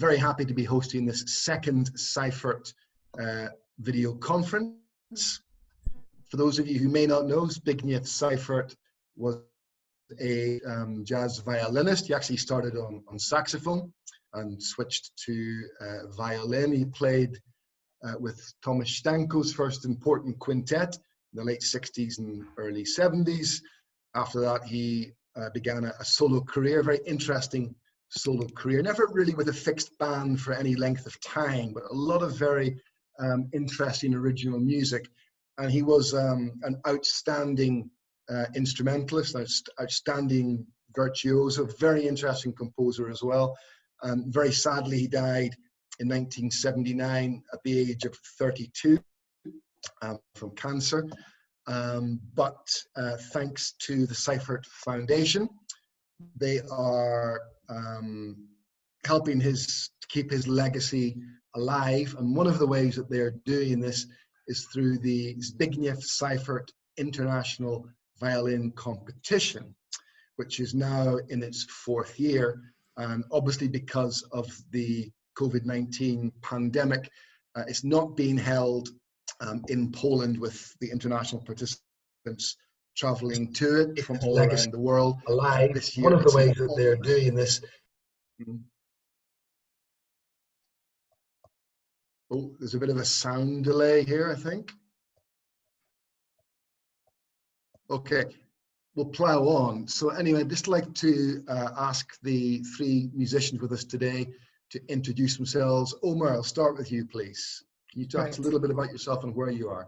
very happy to be hosting this second Seifert video conference. For those of you who may not know, Zbigniew Seifert was a jazz violinist. He actually started on saxophone and switched to violin. He played with Thomas Stanko's first important quintet in the late 60s and early 70s. After that, he began a solo career, a very interesting solo career, never really with a fixed band for any length of time, but a lot of very interesting original music. And he was an outstanding instrumentalist, outstanding virtuoso, very interesting composer as well. And very sadly, he died in 1979 at the age of 32 from cancer. But thanks to the Seifert Foundation, they are helping to keep his legacy alive. And one of the ways that they're doing this is through the Zbigniew Seifert International Violin Competition, which is now in its 4th year. And obviously because of the COVID-19 pandemic, it's not being held in Poland with the international participants traveling to it from all around the world. Alive. This year, one of the ways that they're doing this. Oh, there's a bit of a sound delay here, I think. Okay, we'll plow on. So anyway, I'd just like to ask the 3 musicians with us today to introduce themselves. Omer, I'll start with you, please. Can you tell us a little bit about yourself and where you are?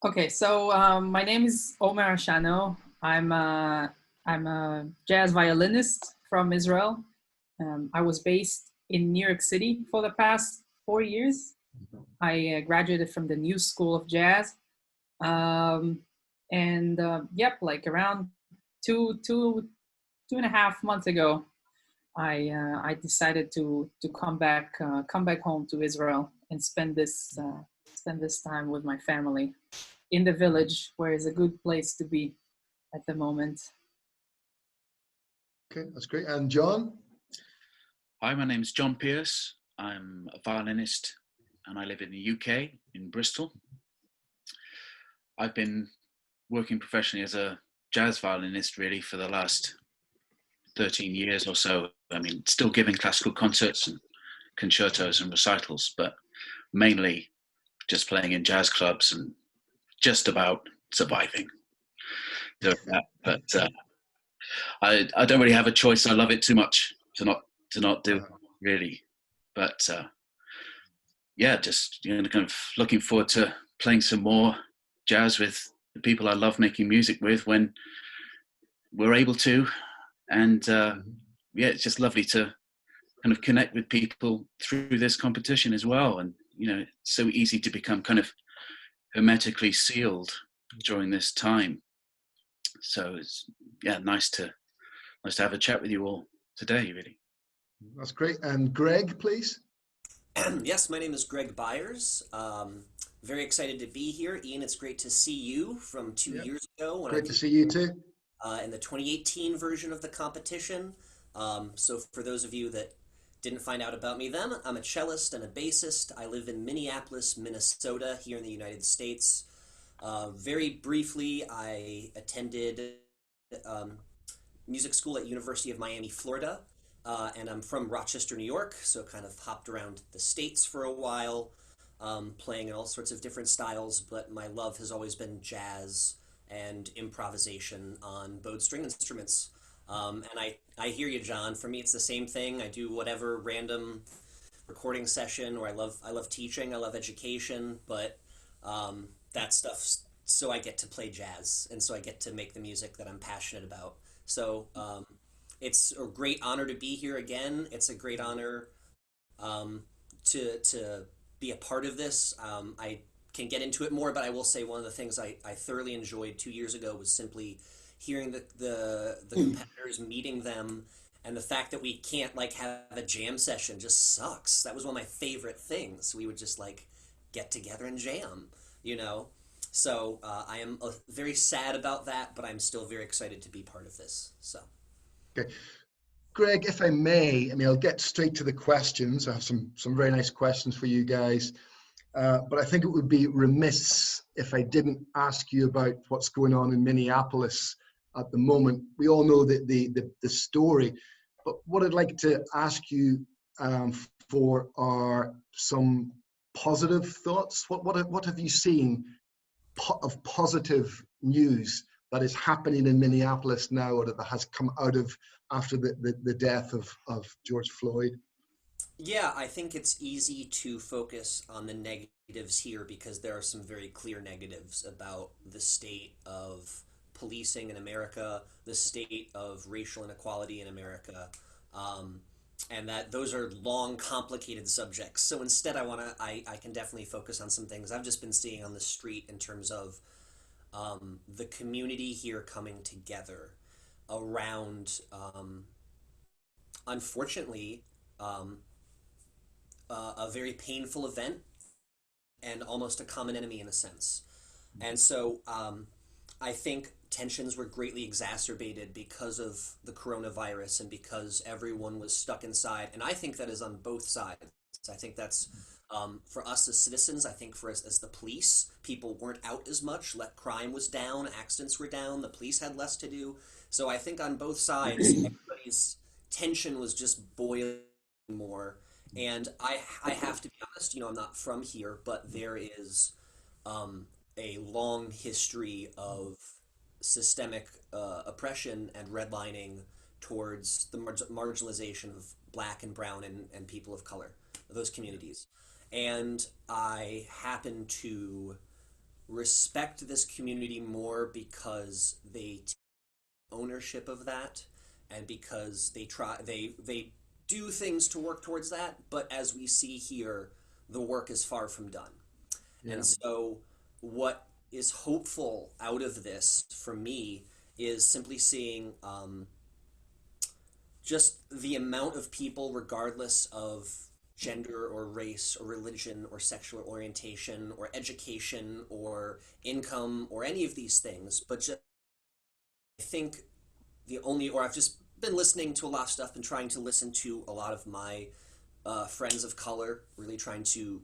Okay, so my name is Omer Ashano. I'm a jazz violinist from Israel. I was based in New York City for the past 4 years. I graduated from the New School of Jazz. Yep, like around two and a half months ago, I decided to come back home to Israel and spend this time with my family in the village, where is a good place to be at the moment. Okay, that's great. And John? Hi, my name is John Pearce. I'm a violinist and I live in the UK, in Bristol. I've been working professionally as a jazz violinist really for the last 13 years or so. I mean, still giving classical concerts and concertos and recitals, but mainly just playing in jazz clubs and just about surviving doing that. But I don't really have a choice. I love it too much to not do really. But yeah, just kind of looking forward to playing some more jazz with the people I love making music with when we're able to. And yeah, it's just lovely to kind of connect with people through this competition as well. And it's so easy to become kind of hermetically sealed during this time. So it's nice to have a chat with you all today, really. That's great. And Greg, please. Yes, my name is Greg Byers. Very excited to be here. Ian, it's great to see you from 2 years ago. Great to see you too. In the 2018 version of the competition. So for those of you that didn't find out about me then, I'm a cellist and a bassist. I live in Minneapolis, Minnesota, here in the United States. Very briefly, I attended music school at University of Miami, Florida. And I'm from Rochester, New York, so kind of hopped around the States for a while, playing in all sorts of different styles, but my love has always been jazz and improvisation on bowed string instruments. And I hear you, John. For me, it's the same thing. I do whatever random recording session, or I love teaching, I love education, but that stuff, so I get to play jazz, and so I get to make the music that I'm passionate about. So it's a great honor to be here again. It's a great honor to be a part of this. I can get into it more, but I will say one of the things I thoroughly enjoyed 2 years ago was simply hearing the competitors, meeting them, and the fact that we can't have a jam session just sucks. That was one of my favorite things. We would just get together and jam, So I am very sad about that, but I'm still very excited to be part of this. So. Okay. Greg, if I may, I'll get straight to the questions. I have some very nice questions for you guys. But I think it would be remiss if I didn't ask you about what's going on in Minneapolis at the moment. We all know the story, but what I'd like to ask you for are some positive thoughts. What have you seen of positive news that is happening in Minneapolis now, or that has come out of after the death of George Floyd? Yeah, I think it's easy to focus on the negatives here because there are some very clear negatives about the state of policing in America, the state of racial inequality in America, and that those are long, complicated subjects. So instead, I can definitely focus on some things I've just been seeing on the street in terms of the community here coming together around, unfortunately, a very painful event and almost a common enemy in a sense. And so I think tensions were greatly exacerbated because of the coronavirus and because everyone was stuck inside. And I think that is on both sides. I think that's for us as citizens. I think for us as the police, people weren't out as much. Crime was down, accidents were down, the police had less to do. So I think on both sides, everybody's tension was just boiling more. And I have to be honest, I'm not from here, but there is a long history of systemic oppression and redlining towards the marginalization of Black and brown and people of color, those communities. And I happen to respect this community more because they take ownership of that, and because they do things to work towards that. But as we see here, the work is far from done. Yeah. And so what is hopeful out of this for me is simply seeing just the amount of people, regardless of gender or race or religion or sexual orientation or education or income or any of these things, but just I think I've just been listening to a lot of stuff, been trying to listen to a lot of my friends of color, really trying to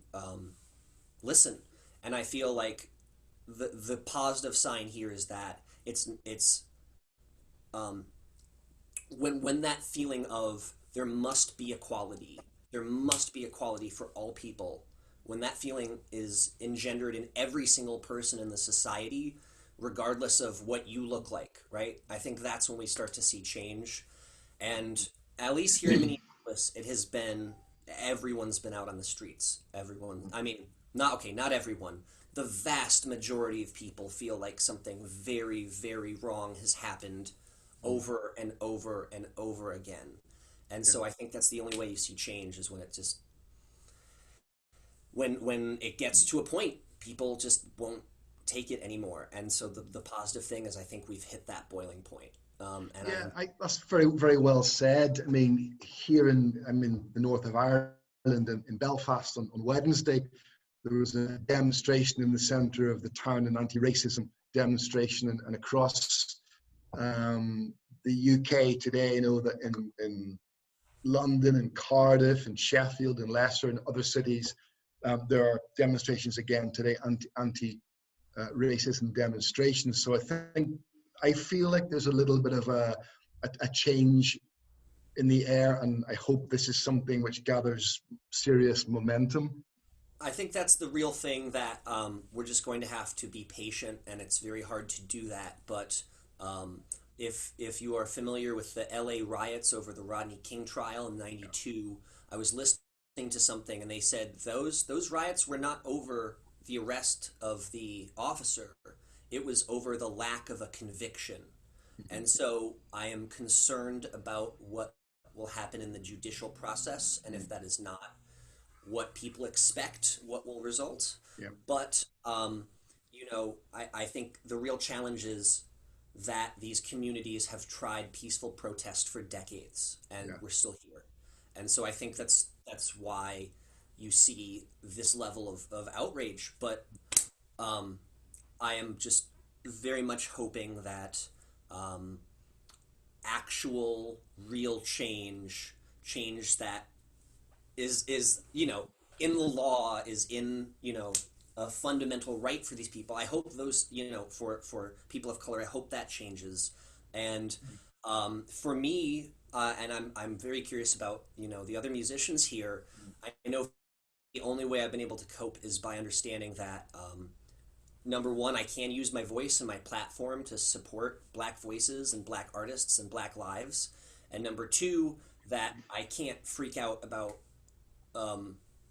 listen. And I feel like the positive sign here is that it's when that feeling of there must be equality for all people, when that feeling is engendered in every single person in the society, regardless of what you look like, right? I think that's when we start to see change. And at least here in Minneapolis, everyone's been out on the streets. Everyone, not everyone. The vast majority of people feel like something very, very wrong has happened over and over and over again. And so I think that's the only way you see change, is when it just, when it gets to a point, people just won't take it anymore. And so the positive thing is I think we've hit that boiling point. That's very, very well said. Here in the north of Ireland, in Belfast on Wednesday, there was a demonstration in the centre of the town, an anti-racism demonstration, and across the UK today, that in London and Cardiff and Sheffield and Leicester and other cities, there are demonstrations again today, anti-racism demonstrations. So I feel like there's a little bit of a change in the air, and I hope this is something which gathers serious momentum. I think that's the real thing, that we're just going to have to be patient, and it's very hard to do that. But if you are familiar with the LA riots over the Rodney King trial in '92, I was listening to something, and they said those riots were not over the arrest of the officer. It was over the lack of a conviction. And so I am concerned about what will happen in the judicial process, and if that is not what people expect, what will result. Yeah. But I think the real challenge is that these communities have tried peaceful protest for decades, and we're still here. And so I think that's why you see this level of outrage. But I am just very much hoping that actual real change that is you know, in the law, is in, you know, a fundamental right for these people. I hope those, you know, for people of color, I hope that changes. And for me, and I'm very curious about, you know, the other musicians here. I know the only way I've been able to cope is by understanding that number one, I can use my voice and my platform to support Black voices and Black artists and Black lives. And number two, that I can't freak out about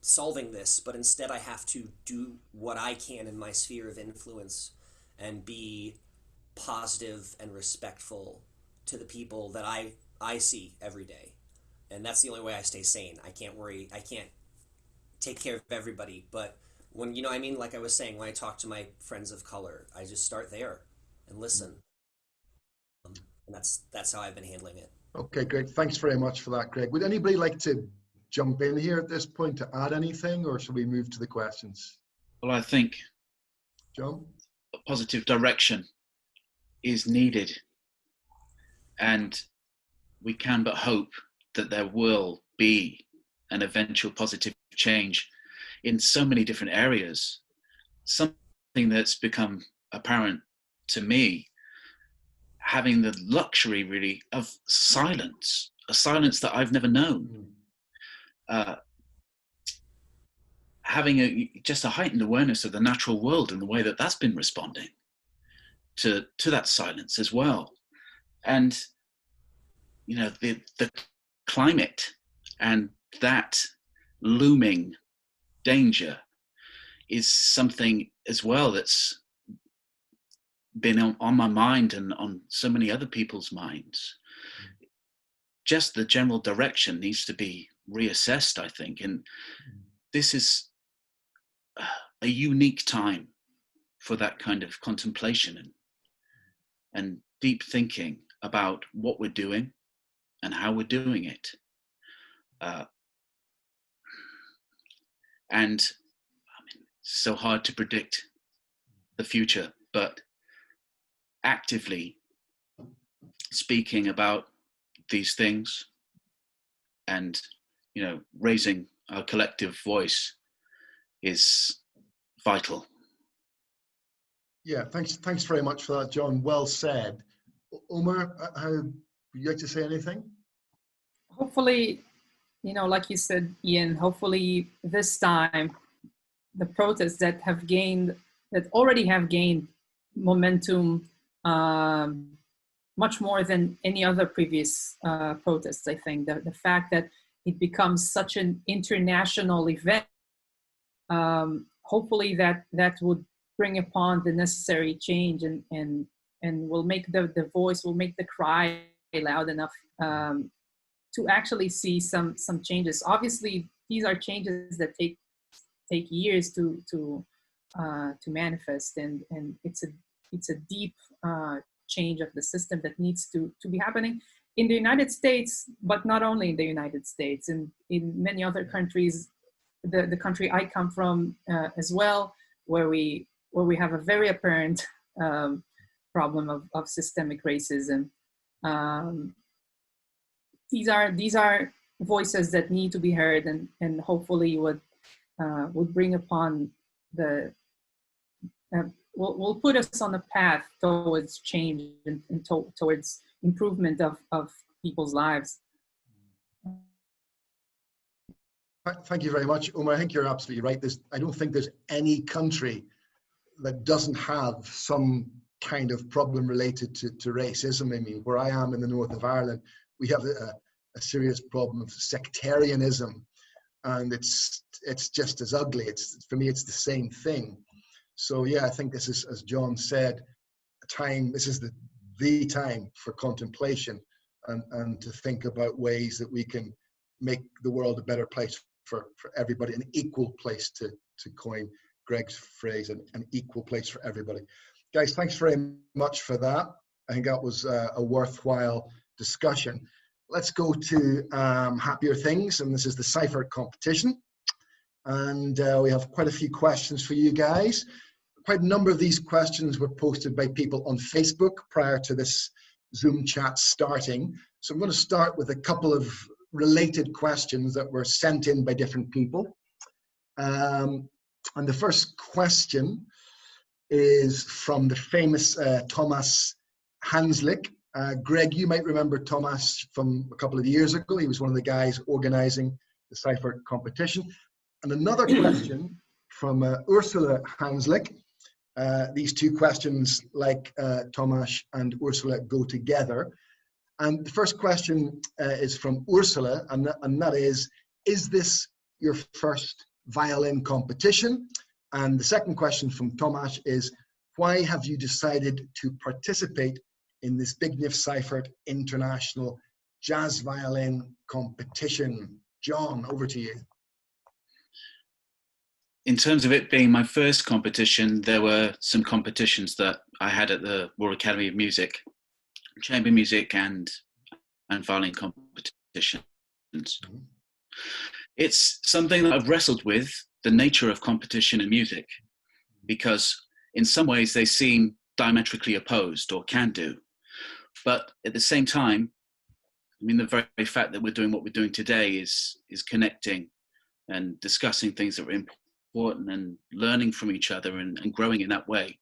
solving this, but instead I have to do what I can in my sphere of influence and be positive and respectful to the people that I see every day. And that's the only way I stay sane. I can't take care of everybody, but when, you know, I mean, like I was saying, when I talk to my friends of color, I just start there and listen. And that's how I've been handling it. Okay, great. Thanks very much for that, Greg. Would anybody like to jump in here at this point to add anything, or should we move to the questions? Well, I think John? a positive direction is needed, and we can but hope that there will be an eventual positive change in so many different areas. Something that's become apparent to me, having the luxury really of silence, a silence that I've never known. Having just a heightened awareness of the natural world and the way that that's been responding to that silence as well. And, you know, the climate and that looming danger is something as well that's been on my mind and on so many other people's minds. Just the general direction needs to be reassessed, I think. And this is a unique time for that kind of contemplation and deep thinking about what we're doing and how we're doing it. And I mean, it's so hard to predict the future, but actively speaking about these things and, you know, raising our collective voice is vital. Yeah, thanks very much for that, John. Well said. Omer, would you like to say anything? Hopefully, you know, like you said, Ian, hopefully this time the protests that already have gained momentum much more than any other previous protests, I think. The fact that it becomes such an international event, hopefully that would bring upon the necessary change and will make the voice, will make the cry loud enough to actually see some changes. Obviously, these are changes that take years to manifest, and it's a deep change of the system that needs to be happening in the United States, but not only in the United States, in many other countries. The country I come from as well, where we have a very apparent problem of systemic racism. These are voices that need to be heard, and hopefully would bring upon will put us on a path towards change and towards improvement of people's lives. Thank you very much, Omer. I think you're absolutely right. I don't think there's any country that doesn't have some kind of problem related to racism. I mean, where I am in the north of Ireland, we have a serious problem of sectarianism, and it's just as ugly. For me, it's the same thing. So yeah, I think this is, as John said, this is the time for contemplation and to think about ways that we can make the world a better place for everybody, an equal place, to coin Greg's phrase, an equal place for everybody. Guys, thanks very much for that. I think that was a worthwhile discussion. Let's go to happier things, and this is the Seifert Competition. And we have quite a few questions for you guys. Quite a number of these questions were posted by people on Facebook prior to this Zoom chat starting. So I'm going to start with a couple of related questions that were sent in by different people. And the first question is from the famous Thomas Hanslick. Greg, you might remember Thomas from a couple of years ago. He was one of the guys organizing the Seifert competition. And another question from Ursula Hanslick. These two questions, like Thomas and Ursula, go together. And the first question is from Ursula, and that is this your first violin competition? And the second question from Thomas is, why have you decided to participate in this Zbigniew Seifert International Jazz Violin Competition? John, over to you. In terms of it being my first competition, there were some competitions that I had at the Royal Academy of Music, chamber music and violin competitions. Mm-hmm. It's something that I've wrestled with, the nature of competition and music, because in some ways they seem diametrically opposed, or can do. But at the same time, I mean, the very fact that we're doing what we're doing today is connecting and discussing things that are important and learning from each other and growing in that way.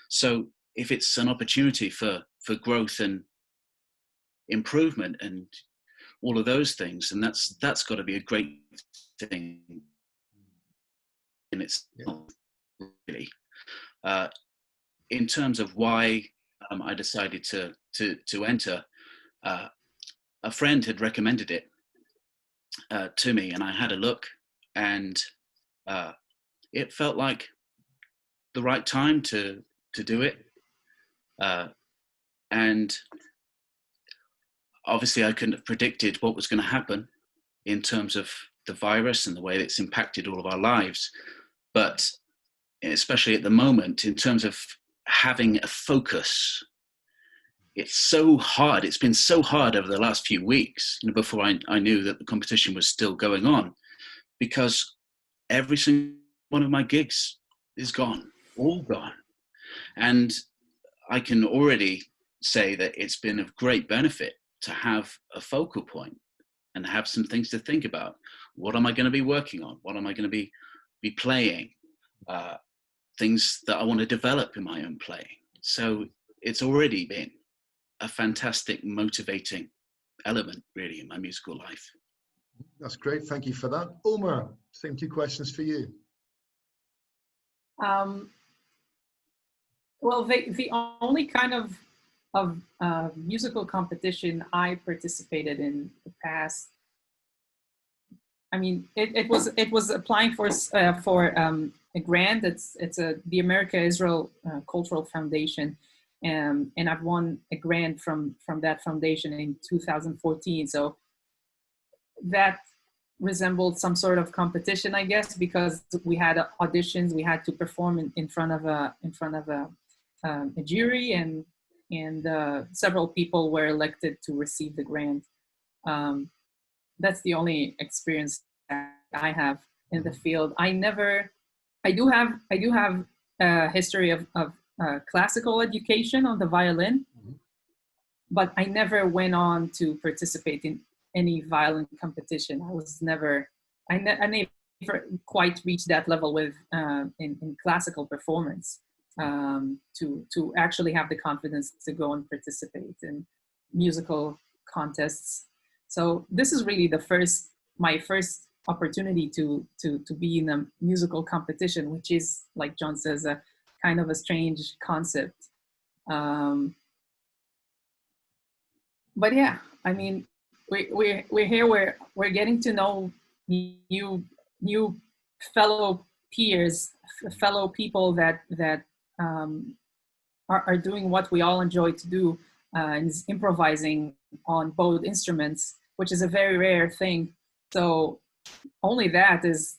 So if it's an opportunity for growth and improvement and all of those things, and that's got to be a great thing in itself, really. In terms of why I decided to enter, a friend had recommended it to me, and I had a look, and it felt like the right time to do it. And obviously I couldn't have predicted what was going to happen in terms of the virus and the way it's impacted all of our lives. But especially at the moment, in terms of having a focus, it's so hard. It's been so hard over the last few weeks, before I knew that the competition was still going on, because every single one of my gigs is gone, all gone. And I can already say that it's been of great benefit to have a focal point and have some things to think about. What am I going to be working on? What am I going to be playing? Things that I want to develop in my own playing. So it's already been a fantastic motivating element, really, in my musical life. That's great. Thank you for that. Omer, same two questions for you. Well, the only kind of musical competition I participated in the past, I mean, it was applying for a grant. It's the America Israel Cultural Foundation, and I've won a grant from that foundation in 2014. So that resembled some sort of competition, I guess, because we had auditions, we had to perform in front of a jury, and several people were elected to receive the grant. That's the only experience that I have in the field. I do have a history of classical education on the violin, but I never went on to participate in any violin competition. I never quite reached that level with in classical performance to actually have the confidence to go and participate in musical contests. So this is really my first opportunity to be in a musical competition, which is, like John says, a kind of a strange concept. But yeah, I mean, we're here. We're getting to know new fellow peers, fellow people that are doing what we all enjoy to do, and is improvising on both instruments, which is a very rare thing. So only that is,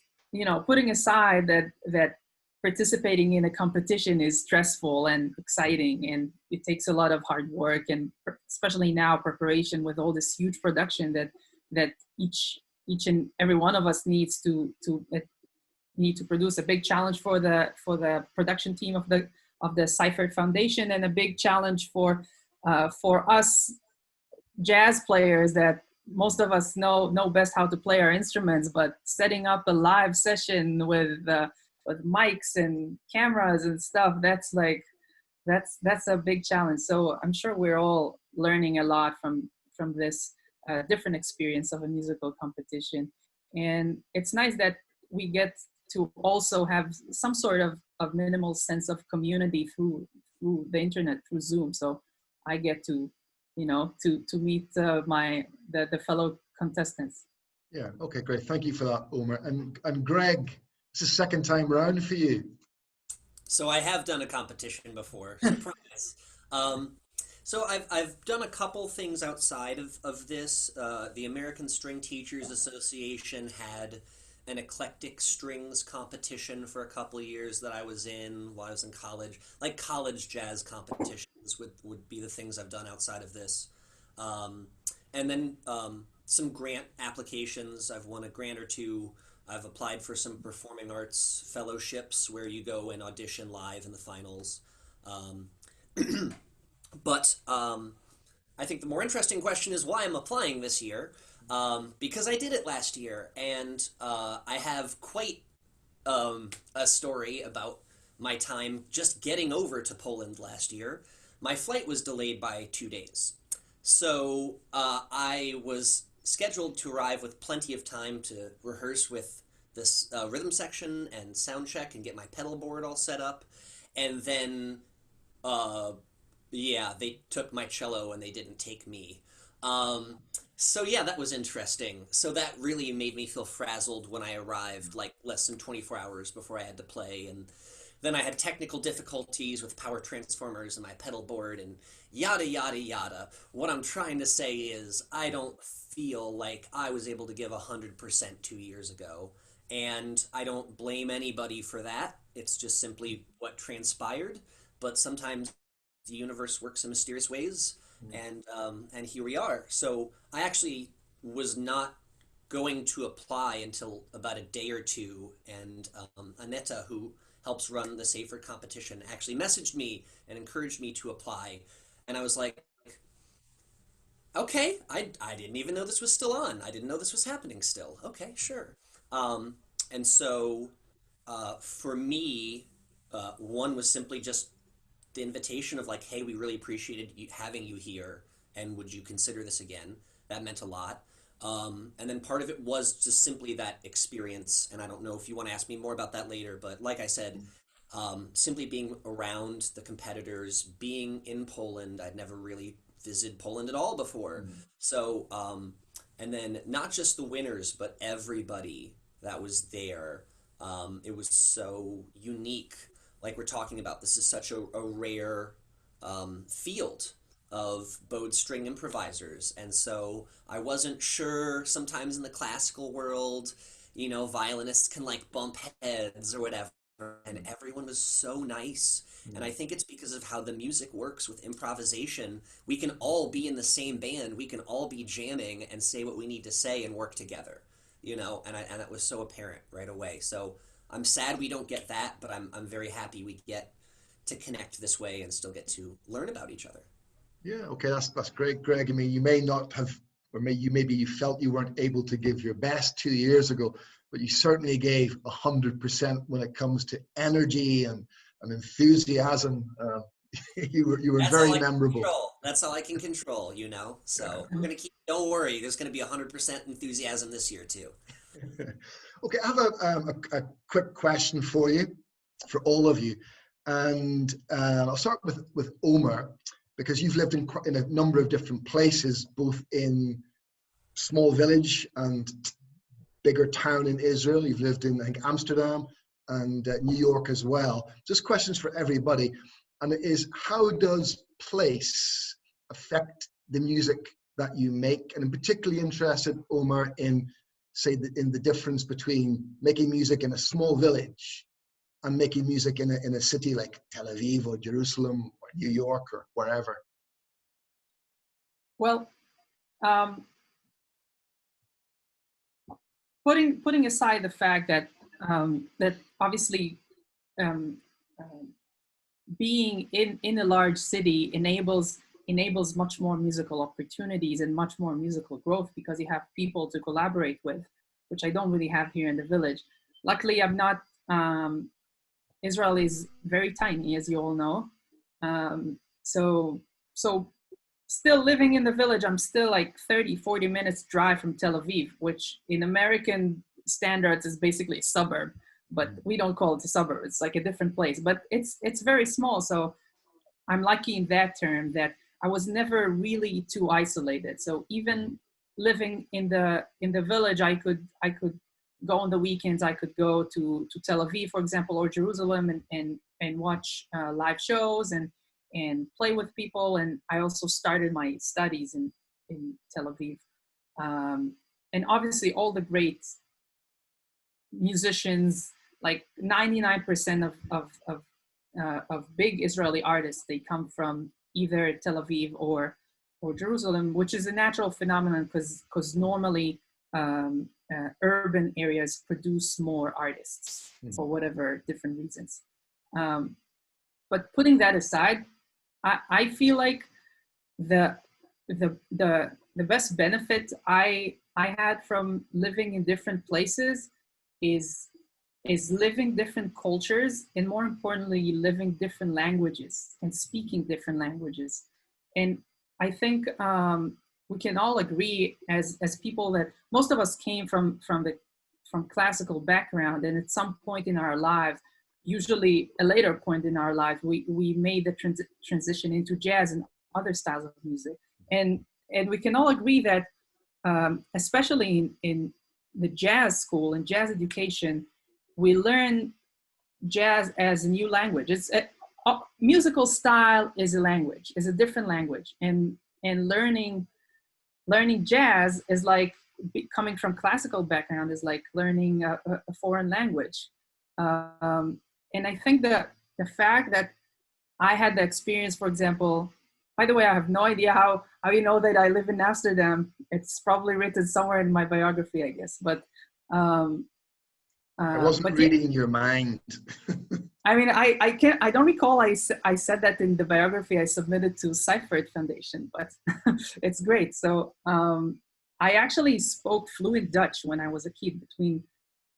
putting aside that participating in a competition is stressful and exciting, and it takes a lot of hard work, and especially now preparation with all this huge production that each and every one of us needs to produce. A big challenge for the production team of the Seifert Foundation, and a big challenge for for us jazz players, that most of us know best how to play our instruments, but setting up a live session with mics and cameras and stuff, that's a big challenge. So I'm sure we're all learning a lot from this different experience of a musical competition. And it's nice that we get to also have some sort of minimal sense of community through the internet, through Zoom. So I get to, to meet the fellow contestants. Yeah, okay, great. Thank you for that, Omer. And Greg, it's the second time round for you. So I have done a competition before. Surprise. So I've done a couple things outside of this. The American String Teachers Association had an eclectic strings competition for a couple of years that I was in while I was in college. Like college jazz competitions would be the things I've done outside of this. And then some grant applications. I've won a grant or two. I've applied for some performing arts fellowships where you go and audition live in the finals. But I think the more interesting question is why I'm applying this year. Because I did it last year, and I have quite a story about my time just getting over to Poland last year. My flight was delayed by 2 days. So I was scheduled to arrive with plenty of time to rehearse with this rhythm section and sound check and get my pedal board all set up. And then, yeah, they took my cello and they didn't take me. So yeah, that was interesting. So that really made me feel frazzled when I arrived, like less than 24 hours before I had to play. And then I had technical difficulties with power transformers and my pedal board and yada, yada, yada. What I'm trying to say is I don't feel like I was able to give 100% 2 years ago. And I don't blame anybody for that. It's just simply what transpired. But sometimes the universe works in mysterious ways. And here we are. So I actually was not going to apply until about a day or two, and Aneta, who helps run the Seifert competition, actually messaged me and encouraged me to apply. And I was like, okay, I didn't even know this was still on. I didn't know this was happening still. Okay, sure. And so for me, one was simply just the invitation of like, hey, we really appreciated having you here, and would you consider this again? That meant a lot. And then part of it was just simply that experience, and I don't know if you want to ask me more about that later, but like I said, simply being around the competitors, being in Poland. I'd never really visited Poland at all before. So, and then not just the winners, but everybody that was there. It was so unique. Like we're talking about, this is such a rare field of bowed string improvisers. And so I wasn't sure, sometimes in the classical world, violinists can like bump heads or whatever. And everyone was so nice. And I think it's because of how the music works with improvisation. We can all be in the same band. We can all be jamming and say what we need to say and work together, and that was so apparent right away. So I'm sad we don't get that, but I'm very happy we get to connect this way and still get to learn about each other. Yeah, okay, that's great, Greg. I mean, you may not have, or maybe you felt you weren't able to give your best 2 years ago, but you certainly gave 100% when it comes to energy and enthusiasm. You were very memorable. That's all I can control, So we're gonna keep. Don't worry, there's gonna be 100% enthusiasm this year too. Okay, I have a quick question for you, for all of you, and I'll start with Omer, because you've lived in a number of different places, both in small village and bigger town in Israel. You've lived in, I think, Amsterdam and New York as well. Just questions for everybody, and it is, how does place affect the music that you make? And I'm particularly interested, Omer, in the difference between making music in a small village and making music in a city like Tel Aviv or Jerusalem or New York or wherever. Well, putting aside the fact that that obviously being in a large city enables enables much more musical opportunities and much more musical growth because you have people to collaborate with, which I don't really have here in the village. Luckily, I'm not, Israel is very tiny, as you all know. So still living in the village, I'm still like 30, 40 minutes drive from Tel Aviv, which in American standards is basically a suburb, but we don't call it a suburb. It's like a different place, but it's very small. So I'm lucky in that term that I was never really too isolated. So even living in the village, I could go on the weekends. I could go to Tel Aviv, for example, or Jerusalem and watch live shows and play with people. And I also started my studies in Tel Aviv. And obviously all the great musicians, like 99% of big Israeli artists, they come from either Tel Aviv or Jerusalem, which is a natural phenomenon because normally urban areas produce more artists for whatever different reasons. But putting that aside, I feel like the best benefit I had from living in different places is living different cultures, and more importantly, living different languages and speaking different languages. And I think we can all agree as people that most of us came from classical background, and at some point in our lives, usually a later point in our life, we made the transition into jazz and other styles of music. And we can all agree that, especially in the jazz school and jazz education, we learn jazz as a new language. It's musical style is a language, is a different language, and learning jazz is like coming from classical background is like learning a foreign language. And I think that the fact that I had the experience, for example, by the way, I have no idea how you know that I live in Amsterdam. It's probably written somewhere in my biography, I guess. But I wasn't reading your mind. I mean, I don't recall I said that in the biography I submitted to Seifert Foundation, but it's great. So I actually spoke fluent Dutch when I was a kid, between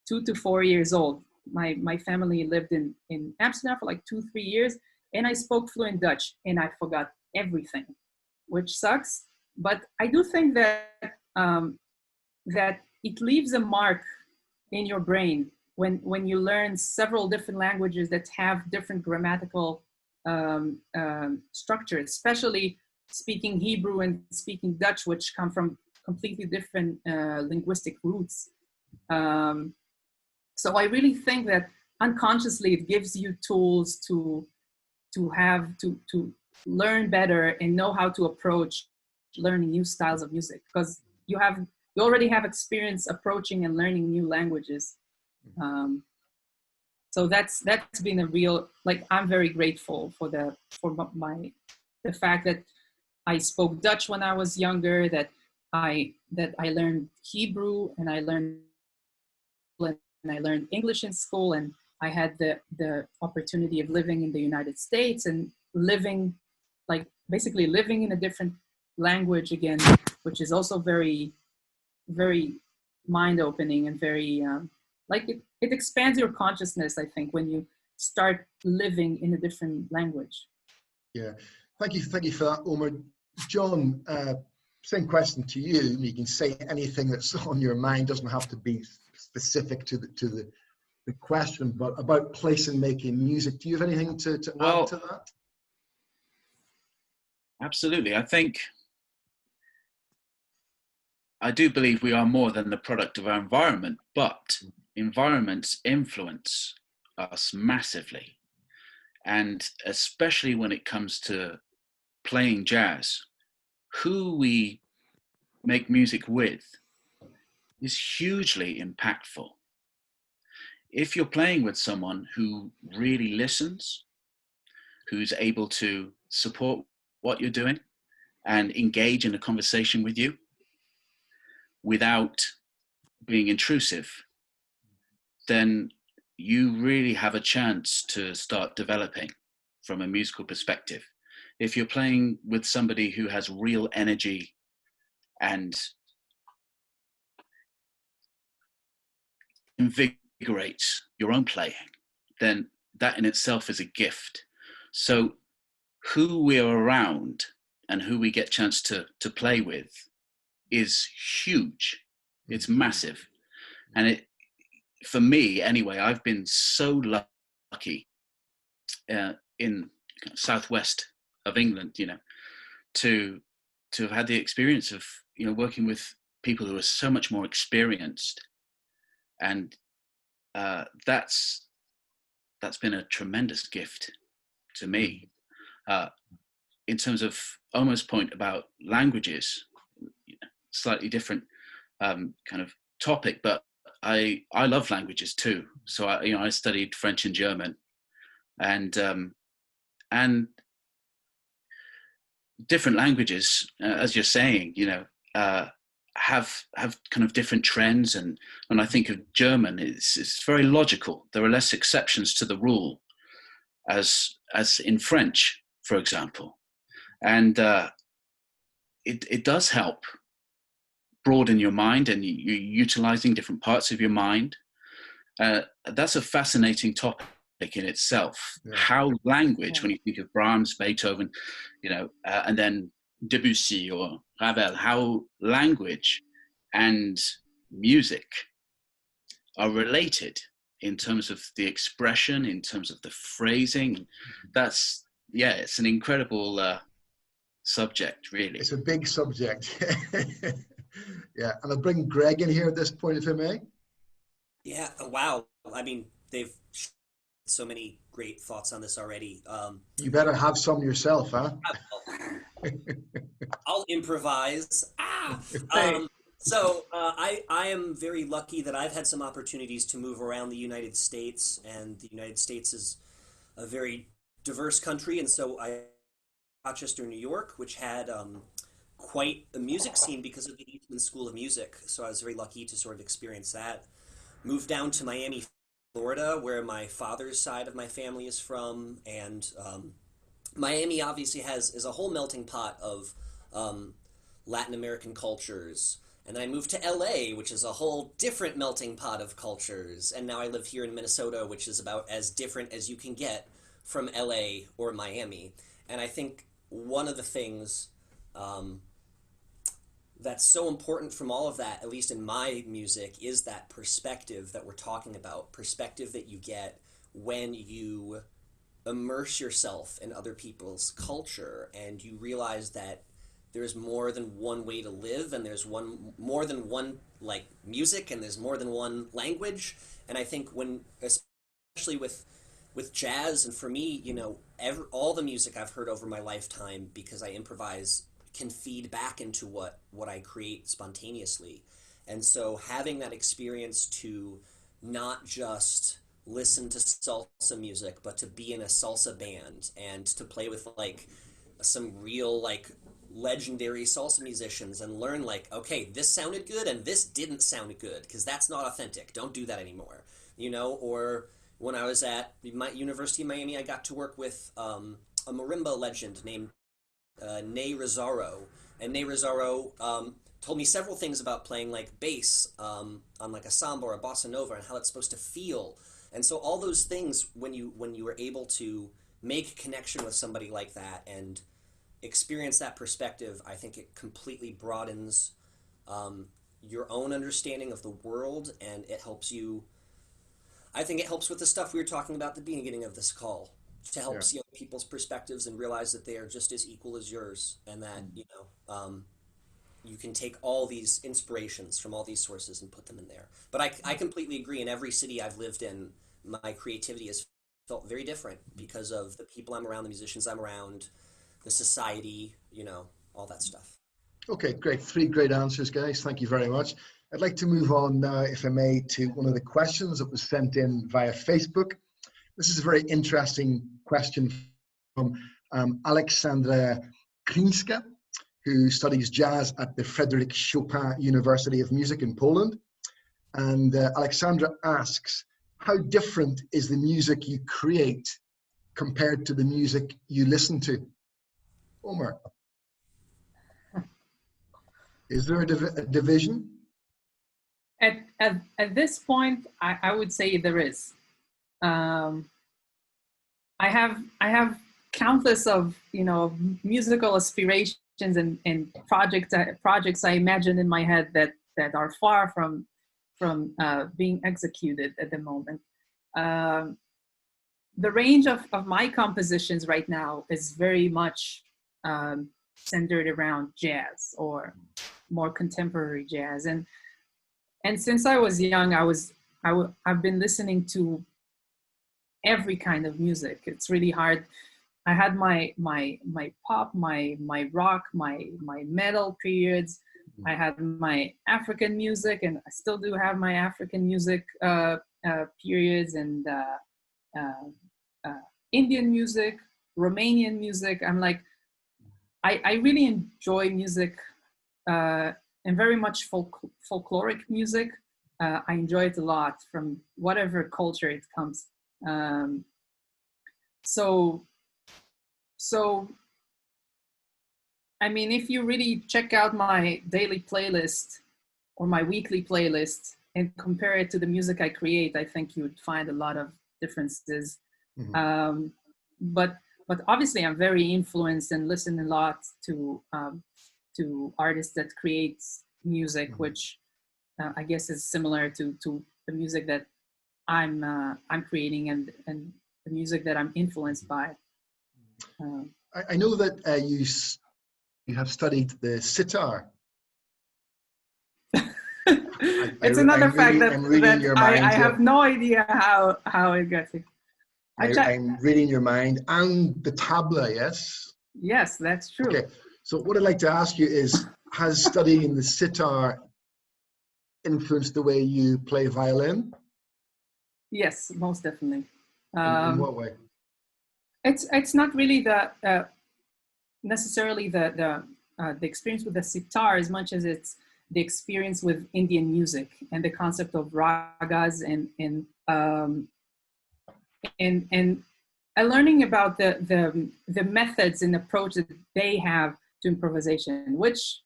2 to 4 years old. My family lived in Amsterdam for like 2-3 years, and I spoke fluent Dutch, and I forgot everything, which sucks. But I do think that that it leaves a mark in your brain when you learn several different languages that have different grammatical structures, especially speaking Hebrew and speaking Dutch, which come from completely different linguistic roots. So I really think that unconsciously it gives you tools to learn better and know how to approach learning new styles of music, because you already have experience approaching and learning new languages. So that's been a real, like, I'm very grateful for the fact that I spoke Dutch when I was younger, that I learned Hebrew, and I learned English in school, and I had the opportunity of living in the United States and basically living in a different language again, which is also very, very mind-opening and very, it expands your consciousness, I think, when you start living in a different language. Yeah, thank you for that, Omer. John, same question to you. You can say anything that's on your mind, doesn't have to be specific to the question, but about place and making music. Do you have anything to add to that? Absolutely. I do believe we are more than the product of our environment, but environments influence us massively. And especially when it comes to playing jazz, who we make music with is hugely impactful. If you're playing with someone who really listens, who's able to support what you're doing and engage in a conversation with you without being intrusive, then you really have a chance to start developing from a musical perspective. if you're playing with somebody who has real energy and invigorates your own playing, then that in itself is a gift. So who we're around and who we get a chance to play with is huge. It's massive. And it, for me anyway, I've been so lucky in southwest of England, you know, to have had the experience of, you know, working with people who are so much more experienced. And that's been a tremendous gift to me. In terms of Omer's point about languages, slightly different kind of topic, but I love languages too. So I studied French and German, and different languages, as you're saying, you know, have kind of different trends. And when I think of German, it's very logical. There are less exceptions to the rule, as in French, for example, and it does help broaden your mind, and you're utilizing different parts of your mind. That's a fascinating topic in itself. Yeah. How language, when you think of Brahms, Beethoven, you know, and then Debussy or Ravel, how language and music are related in terms of the expression, in terms of the phrasing. That's, yeah, it's an incredible subject, really. It's a big subject. Yeah, and I'll bring Greg in here at this point, if I may. Yeah, wow. I mean, they've so many great thoughts on this already. You better have some yourself, huh? I'll improvise. So I am very lucky that I've had some opportunities to move around the United States, and the United States is a very diverse country, and so I Rochester, New York, which had quite a music scene because of the Eastman School of Music. So I was very lucky to sort of experience that. Moved down to Miami, Florida, where my father's side of my family is from, and Miami obviously is a whole melting pot of Latin American cultures. And then I moved to LA, which is a whole different melting pot of cultures. And now I live here in Minnesota, which is about as different as you can get from LA or Miami. And I think one of the things that's so important from all of that, at least in my music, is that perspective that we're talking about, perspective that you get when you immerse yourself in other people's culture and you realize that there's more than one way to live, and there's more than one like music, and there's more than one language. And I think when, especially with jazz, and for me, you know, all the music I've heard over my lifetime, because I improvise, can feed back into what I create spontaneously. And so having that experience to not just listen to salsa music, but to be in a salsa band and to play with like some real like legendary salsa musicians and learn like, okay, this sounded good and this didn't sound good because that's not authentic. Don't do that anymore, you know? Or when I was at my University of Miami, I got to work with a marimba legend named Ney Rosario. And Ney Rosario told me several things about playing like bass on like a samba or a bossa nova and how it's supposed to feel. And so all those things, when you were able to make connection with somebody like that and experience that perspective, I think it completely broadens your own understanding of the world, and it helps you. I think it helps with the stuff we were talking about at the beginning of this call, to help see other people's perspectives and realize that they are just as equal as yours, and that you know you can take all these inspirations from all these sources and put them in there. But I completely agree. In every city I've lived in, my creativity has felt very different because of the people I'm around, the musicians I'm around, the society, you know, all that stuff. Okay, great. 3 great answers, guys. Thank you very much. I'd like to move on now, if I may, to one of the questions that was sent in via Facebook. This is a very interesting question from Alexandra Krinska, who studies jazz at the Frédéric Chopin University of Music in Poland. And Alexandra asks, how different is the music you create compared to the music you listen to? Omer? Is there a division? At this point, I would say there is. I have countless of musical aspirations and projects I imagine in my head that are far from being executed at the moment. The range of my compositions right now is very much centered around jazz or more contemporary jazz, and since I was young, I've been listening to every kind of music. It's really hard. I had my pop, my rock, my metal periods. I had my African music, and I still do have my African music periods, and Indian music, Romanian music. I'm like, I really enjoy music, and very much folkloric music. I enjoy it a lot from whatever culture it comes. So I mean, if you really check out my daily playlist or my weekly playlist and compare it to the music I create, I think you would find a lot of differences. Mm-hmm. But obviously, I'm very influenced and listen a lot to artists that create music, mm-hmm. which I guess is similar to the music that I'm creating and the music that I'm influenced by. I know that you have studied the sitar. It's another fact that I have no idea how it got to. I'm reading your mind, and the tabla, yes? Yes, that's true. Okay, so what I'd like to ask you is, has studying the sitar influenced the way you play violin? Yes, most definitely. In what way? It's not really necessarily the experience with the sitar as much as it's the experience with Indian music and the concept of ragas and learning about the methods and approach that they have to improvisation, which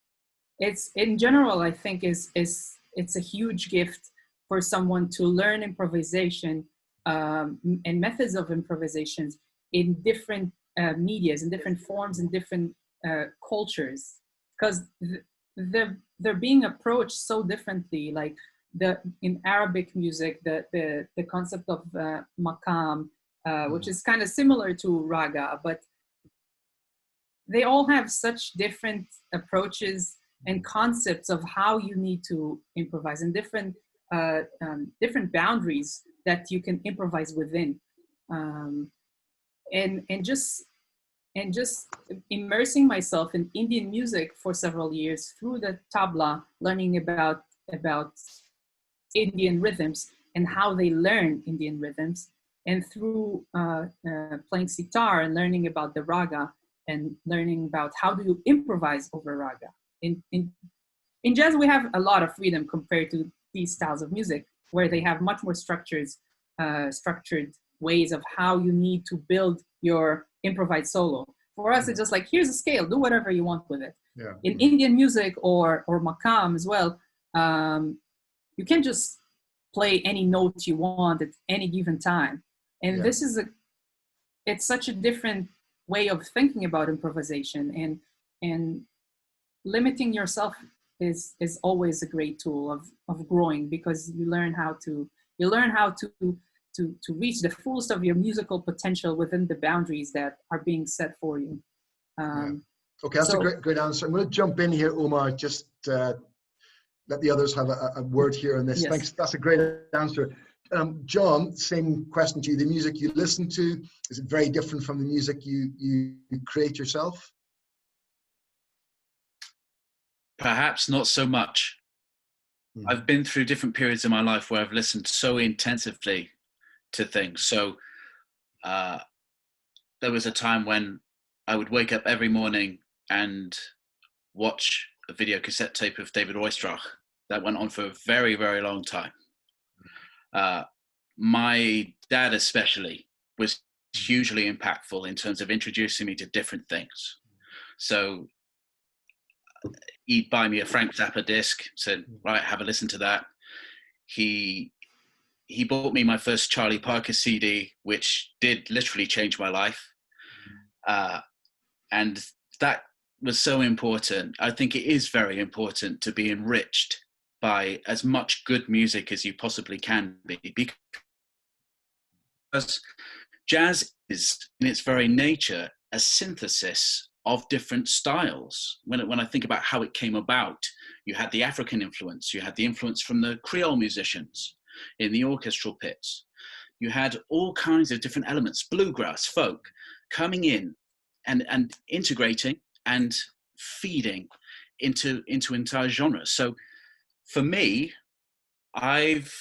it's in general I think it's a huge gift for someone to learn improvisation and methods of improvisations in different medias, in different forms, in different cultures, because they're being approached so differently. Like in Arabic music, the concept of maqam, which is kind of similar to raga, but they all have such different approaches and concepts of how you need to improvise, and different boundaries that you can improvise within, and just immersing myself in Indian music for several years through the tabla, learning about Indian rhythms and how they learn Indian rhythms, and through playing sitar and learning about the raga and learning about how do you improvise over raga. In jazz, we have a lot of freedom compared to these styles of music, where they have much more structured ways of how you need to build your improvised solo. For us, it's just like, here's a scale, do whatever you want with it. Yeah. In Indian music or maqam as well, you can't just play any notes you want at any given time. And this is it's such a different way of thinking about improvisation, and limiting yourself is always a great tool of growing, because you learn how to reach the fullest of your musical potential within the boundaries that are being set for you. Okay, that's a great answer. I'm going to jump in here, Omer, just let the others have a word here on this. Yes. Thanks, that's a great answer. John, same question to you. The music you listen to, is it very different from the music you create yourself? Perhaps not so much. I've been through different periods in my life where I've listened so intensively to things. So there was a time when I would wake up every morning and watch a video cassette tape of David Oistrakh. That went on for a very, very long time. My dad especially was hugely impactful in terms of introducing me to different things. So he'd buy me a Frank Zappa disc, said, right, have a listen to that. He bought me my first Charlie Parker CD, which did literally change my life. And that was so important. I think it is very important to be enriched by as much good music as you possibly can be, because jazz is, in its very nature, a synthesis of different styles. When I think about how it came about, you had the African influence, you had the influence from the Creole musicians in the orchestral pits, you had all kinds of different elements, bluegrass, folk, coming in and integrating and feeding into entire genres. So for me, I've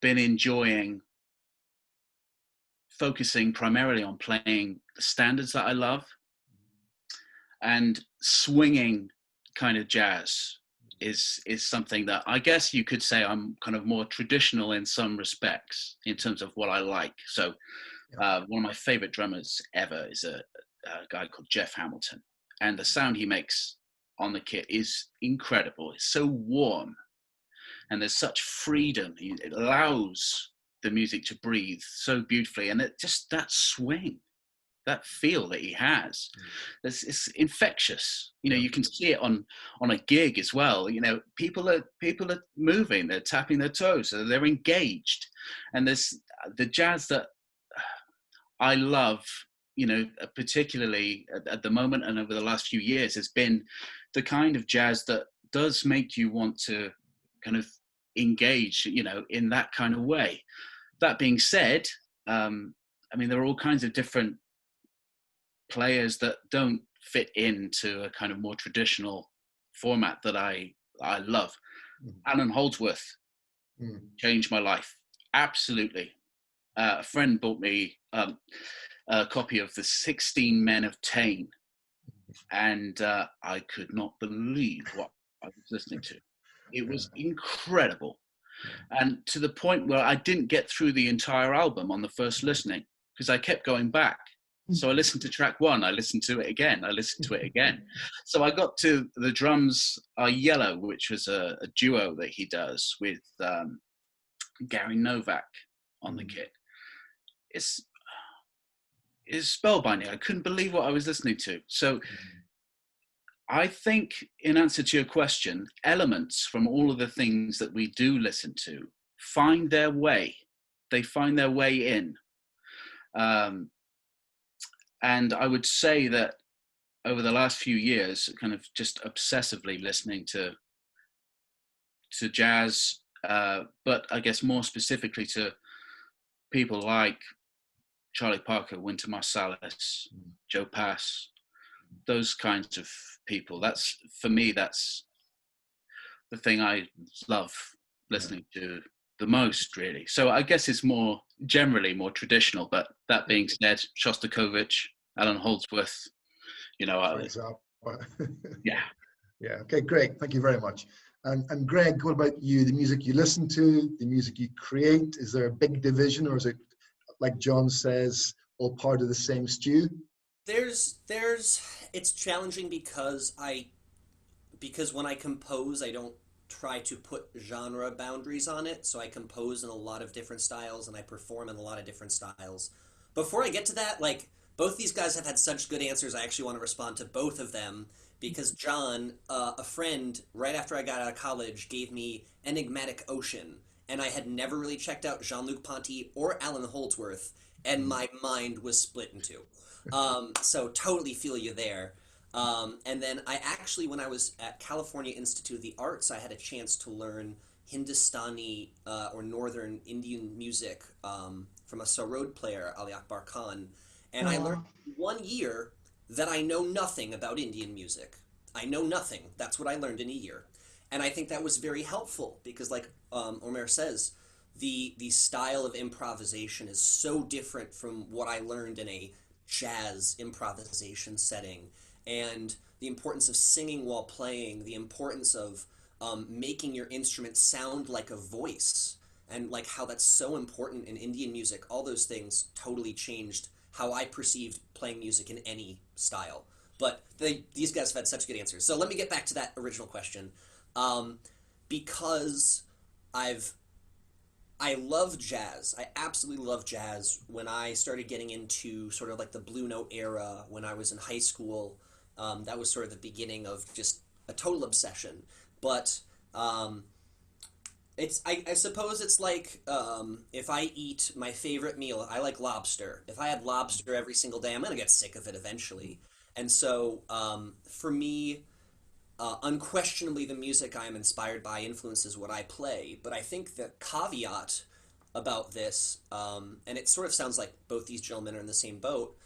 been enjoying focusing primarily on playing the standards that I love, and swinging kind of jazz is something that I guess you could say I'm kind of more traditional in some respects in terms of what I like. So one of my favorite drummers ever is a guy called Jeff Hamilton, and the sound he makes on the kit is incredible. It's so warm, and there's such freedom. It allows the music to breathe so beautifully, and it just, that swing, that feel that he has, it's infectious. You know, you can see it on a gig as well. You know, people are moving, they're tapping their toes, so they're engaged. And there's the jazz that I love, you know, particularly at the moment and over the last few years, has been the kind of jazz that does make you want to kind of engage, you know, in that kind of way. That being said, I mean, there are all kinds of different players that don't fit into a kind of more traditional format that I love. Alan Holdsworth changed my life. Absolutely. A friend bought me a copy of the 16 Men of Tain, and I could not believe what I was listening to. It was incredible. And to the point where I didn't get through the entire album on the first listening, because I kept going back. So I listened to track one, I listened to it again, I listened to it again. So I got to The Drums Are Yellow, which was a duo that he does with Gary Novak on the kit. It's spellbinding. I couldn't believe what I was listening to. So I think, in answer to your question, elements from all of the things that we do listen to find their way. They find their way in. And I would say that over the last few years, kind of just obsessively listening to jazz, but I guess more specifically to people like Charlie Parker, Wynton Marsalis, Joe Pass, those kinds of people. That's, for me, that's the thing I love listening to the most, really. So I guess it's more generally more traditional, but that being said, Shostakovich, Alan Holdsworth, you know, for example. yeah. Okay, great. Thank you very much. And Greg, what about you? The music you listen to, the music you create, is there a big division, or is it, like John says, all part of the same stew? It's challenging because when I compose, I don't try to put genre boundaries on it. So I compose in a lot of different styles and I perform in a lot of different styles. Before I get to that, like, both these guys have had such good answers. I actually want to respond to both of them because John, a friend, right after I got out of college, gave me Enigmatic Ocean. And I had never really checked out Jean-Luc Ponty or Alan Holdsworth, and my mind was split in two. So totally feel you there. And then I actually, when I was at California Institute of the Arts, I had a chance to learn Hindustani or Northern Indian music from a sarod player, Ali Akbar Khan. And I learned 1 year that I know nothing about Indian music. I know nothing. That's what I learned in a year. And I think that was very helpful because, like Omer says, the style of improvisation is so different from what I learned in a jazz improvisation setting. And the importance of singing while playing, the importance of making your instrument sound like a voice, and like how that's so important in Indian music, all those things totally changed how I perceived playing music in any style. But these guys have had such good answers. So let me get back to that original question. Because I love jazz. I absolutely love jazz. When I started getting into sort of like the Blue Note era when I was in high school, that was sort of the beginning of just a total obsession. But I suppose it's like if I eat my favorite meal, I like lobster. If I had lobster every single day, I'm gonna get sick of it eventually. And so for me, unquestionably, the music I am inspired by influences what I play. But I think the caveat about this, and it sort of sounds like both these gentlemen are in the same boat,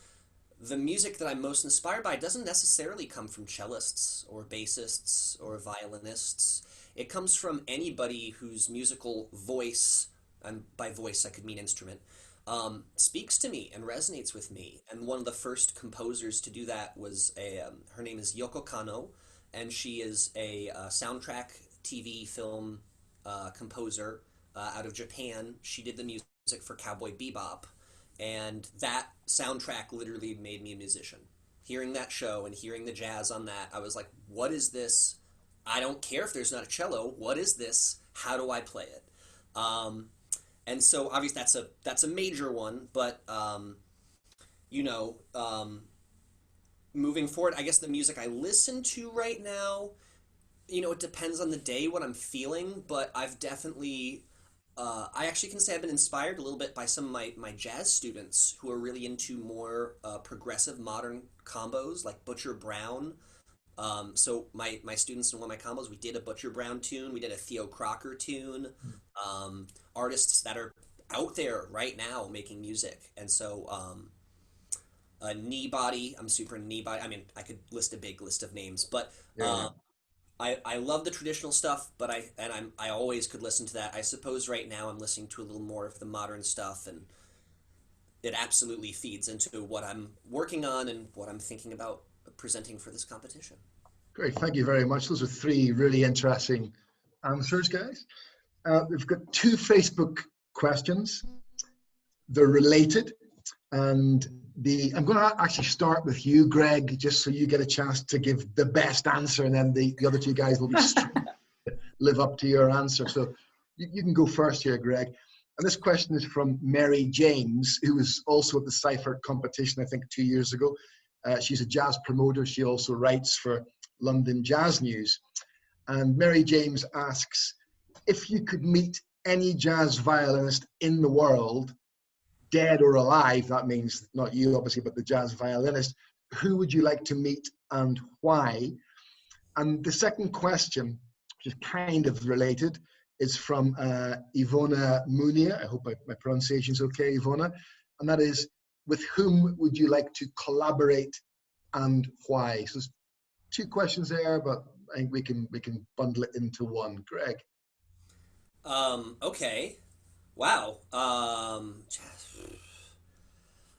the music that I'm most inspired by doesn't necessarily come from cellists or bassists or violinists. It comes from anybody whose musical voice, and by voice I could mean instrument, speaks to me and resonates with me. And one of the first composers to do that was her name is Yoko Kanno, and she is a soundtrack TV film composer out of Japan. She did the music for Cowboy Bebop, and that soundtrack literally made me a musician. Hearing that show and hearing the jazz on that, I was like, what is this? I don't care if there's not a cello. What is this? How do I play it? And so obviously that's a major one, but moving forward, I guess the music I listen to right now, it depends on the day, what I'm feeling, but I've definitely, I actually can say I've been inspired a little bit by some of my jazz students who are really into more progressive modern combos, like Butcher Brown. So my students in one of my combos, we did a Butcher Brown tune, we did a Theo Crocker tune, artists that are out there right now making music. And so, Knee Body, I'm super into Knee Body. I mean, I could list a big list of names, but I love the traditional stuff, but I always could listen to that. I suppose right now I'm listening to a little more of the modern stuff, and it absolutely feeds into what I'm working on and what I'm thinking about presenting for this competition. Great, thank you very much. Those are three really interesting answers, guys. We've got two Facebook questions. They're related. And I'm going to actually start with you, Greg, just so you get a chance to give the best answer, and then the other two guys will be live up to your answer. So you can go first here, Greg. And this question is from Mary James, who was also at the Seifert competition, I think 2 years ago. She's a jazz promoter. She also writes for London Jazz News. And Mary James asks, if you could meet any jazz violinist in the world, dead or alive, that means not you obviously, but the jazz violinist, who would you like to meet and why? And the second question, which is kind of related, is from Ivona Munia. I hope my pronunciation is okay, Ivona. And that is, with whom would you like to collaborate and why? So there's two questions there, but I think we can bundle it into one. Greg. Okay. Wow.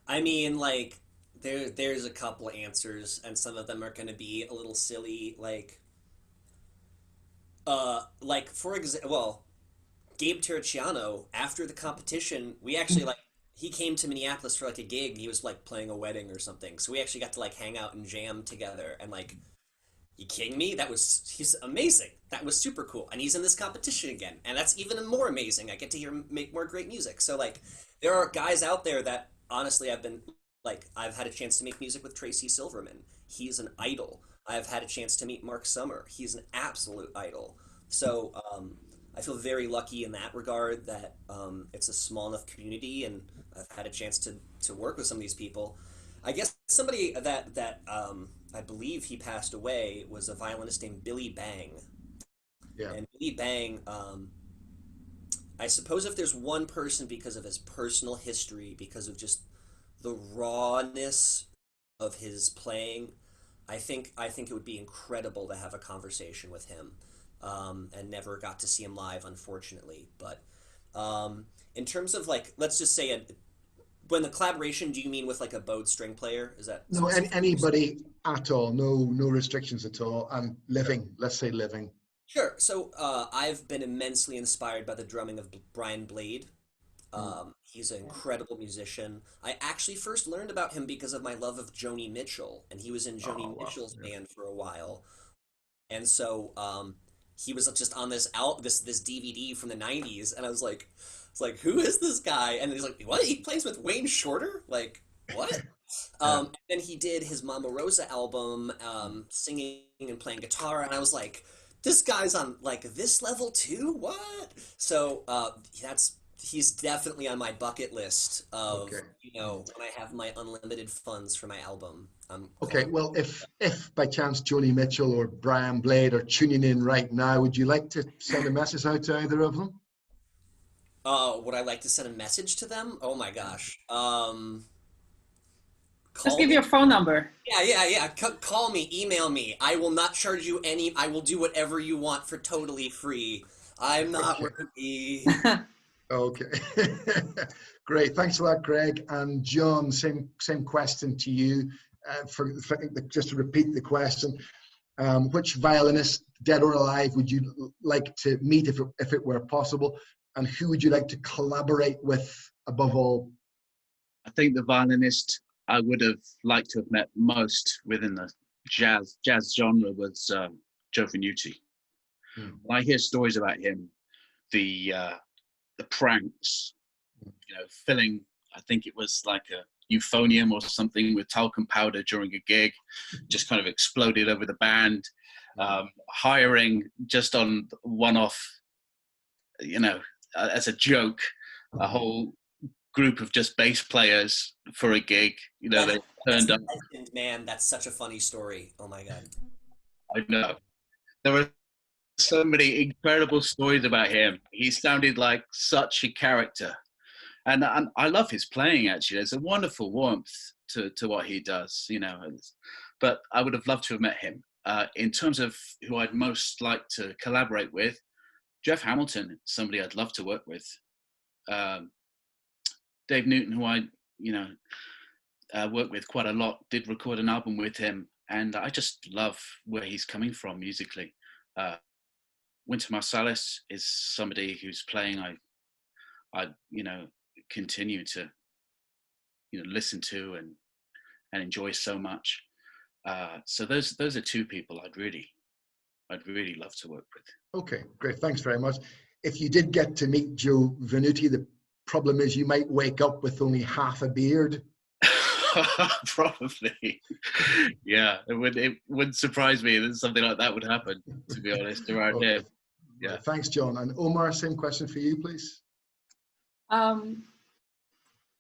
I mean, like, there's a couple answers, and some of them are going to be a little silly. Like for example, well, Gabe Terracciano, after the competition, we actually he came to Minneapolis for like a gig. He was like playing a wedding or something, so we actually got to like hang out and jam together. And like, you kidding me? He's amazing. That was super cool. And he's in this competition again. And that's even more amazing. I get to hear him make more great music. So like, there are guys out there that honestly I've had a chance to make music with Tracy Silverman. He's an idol. I've had a chance to meet Mark Summer. He's an absolute idol. So I feel very lucky in that regard that it's a small enough community, and I've had a chance to work with some of these people. I guess somebody that I believe he passed away was a violinist named Billy Bang. Yeah. And Billy Bang, I suppose if there's one person, because of his personal history, because of just the rawness of his playing, I think it would be incredible to have a conversation with him. And never got to see him live, unfortunately. But in terms of like, let's just say when the collaboration, do you mean with like a bowed string player? Is that no? Anybody at all? No restrictions at all. And living, let's say living. Sure. So I've been immensely inspired by the drumming of Brian Blade. He's an incredible musician. I actually first learned about him because of my love of Joni Mitchell, and he was in Joni Oh, wow. Mitchell's Yeah. band for a while. And so he was just on this DVD from the '90s, and I was like, it's like, who is this guy? And he's like, what? He plays with Wayne Shorter? Like, what? Yeah. And then he did his Mama Rosa album, singing and playing guitar, and I was like, this guy's on like this level too? What? So that's he's definitely on my bucket list of, Okay. when I have my unlimited funds for my album. Okay. Well, if by chance Joni Mitchell or Brian Blade are tuning in right now, would you like to send a message out to either of them? Would I like to send a message to them? Oh my gosh. Just Call give me. your phone number. Yeah. Call me, email me. I will not charge you any. I will do whatever you want for totally free. I'm not Okay. worthy. Okay. Great. Thanks a lot, Greg. And John, same question to you. Just to repeat the question, which violinist, dead or alive, would you like to meet if it were possible? And who would you like to collaborate with above all? I think the violinist I would have liked to have met most within the jazz genre was Joe Venuti. When I hear stories about him, the pranks, filling, I think it was like a euphonium or something with talcum powder during a gig, just kind of exploded over the band, hiring just on one-off, as a joke, a whole group of just bass players for a gig. They turned up. Legend, man, that's such a funny story. Oh my God. I know. There were so many incredible stories about him. He sounded like such a character. And I love his playing, actually. There's a wonderful warmth to what he does, But I would have loved to have met him. In terms of who I'd most like to collaborate with, Jeff Hamilton, somebody I'd love to work with. Dave Newton, who I, work with quite a lot, did record an album with him. And I just love where he's coming from musically. Wynton Marsalis is somebody whose playing I continue to listen to and enjoy so much. So those are two people I'd really love to work with. Okay, great. Thanks very much. If you did get to meet Joe Venuti, the problem is you might wake up with only half a beard. Probably. Yeah, it wouldn't surprise me that something like that would happen, to be honest, around Okay. here. Yeah. Thanks, John. And Omer, same question for you, please.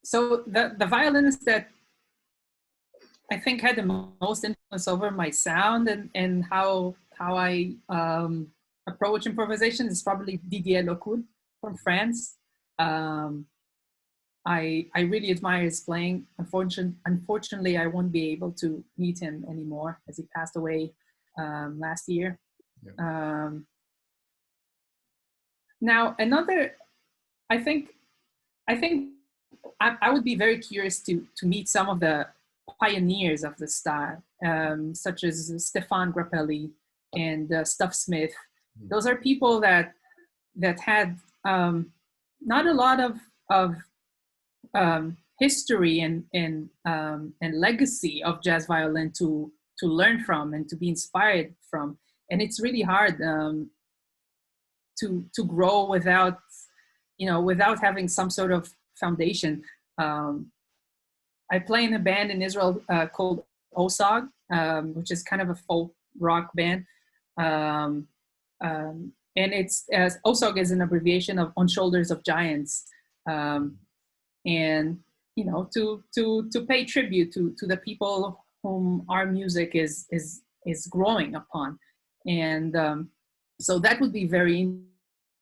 So the violinist that I think had the most influence over my sound and how I approach improvisation is probably Didier Locoud from France. I really admire his playing. Unfortunately, I won't be able to meet him anymore as he passed away last year. Yeah. Now, I think I would be very curious to meet some of the pioneers of the style, such as Stéphane Grappelli and Stuff Smith. Those are people that had not a lot of history and legacy of jazz violin to learn from and to be inspired from, and it's really hard to grow without having some sort of foundation. I play in a band in Israel called Osog, which is kind of a folk rock band. And it's Osog is an abbreviation of On Shoulders of Giants. And to pay tribute to the people whom our music is growing upon. And so that would be very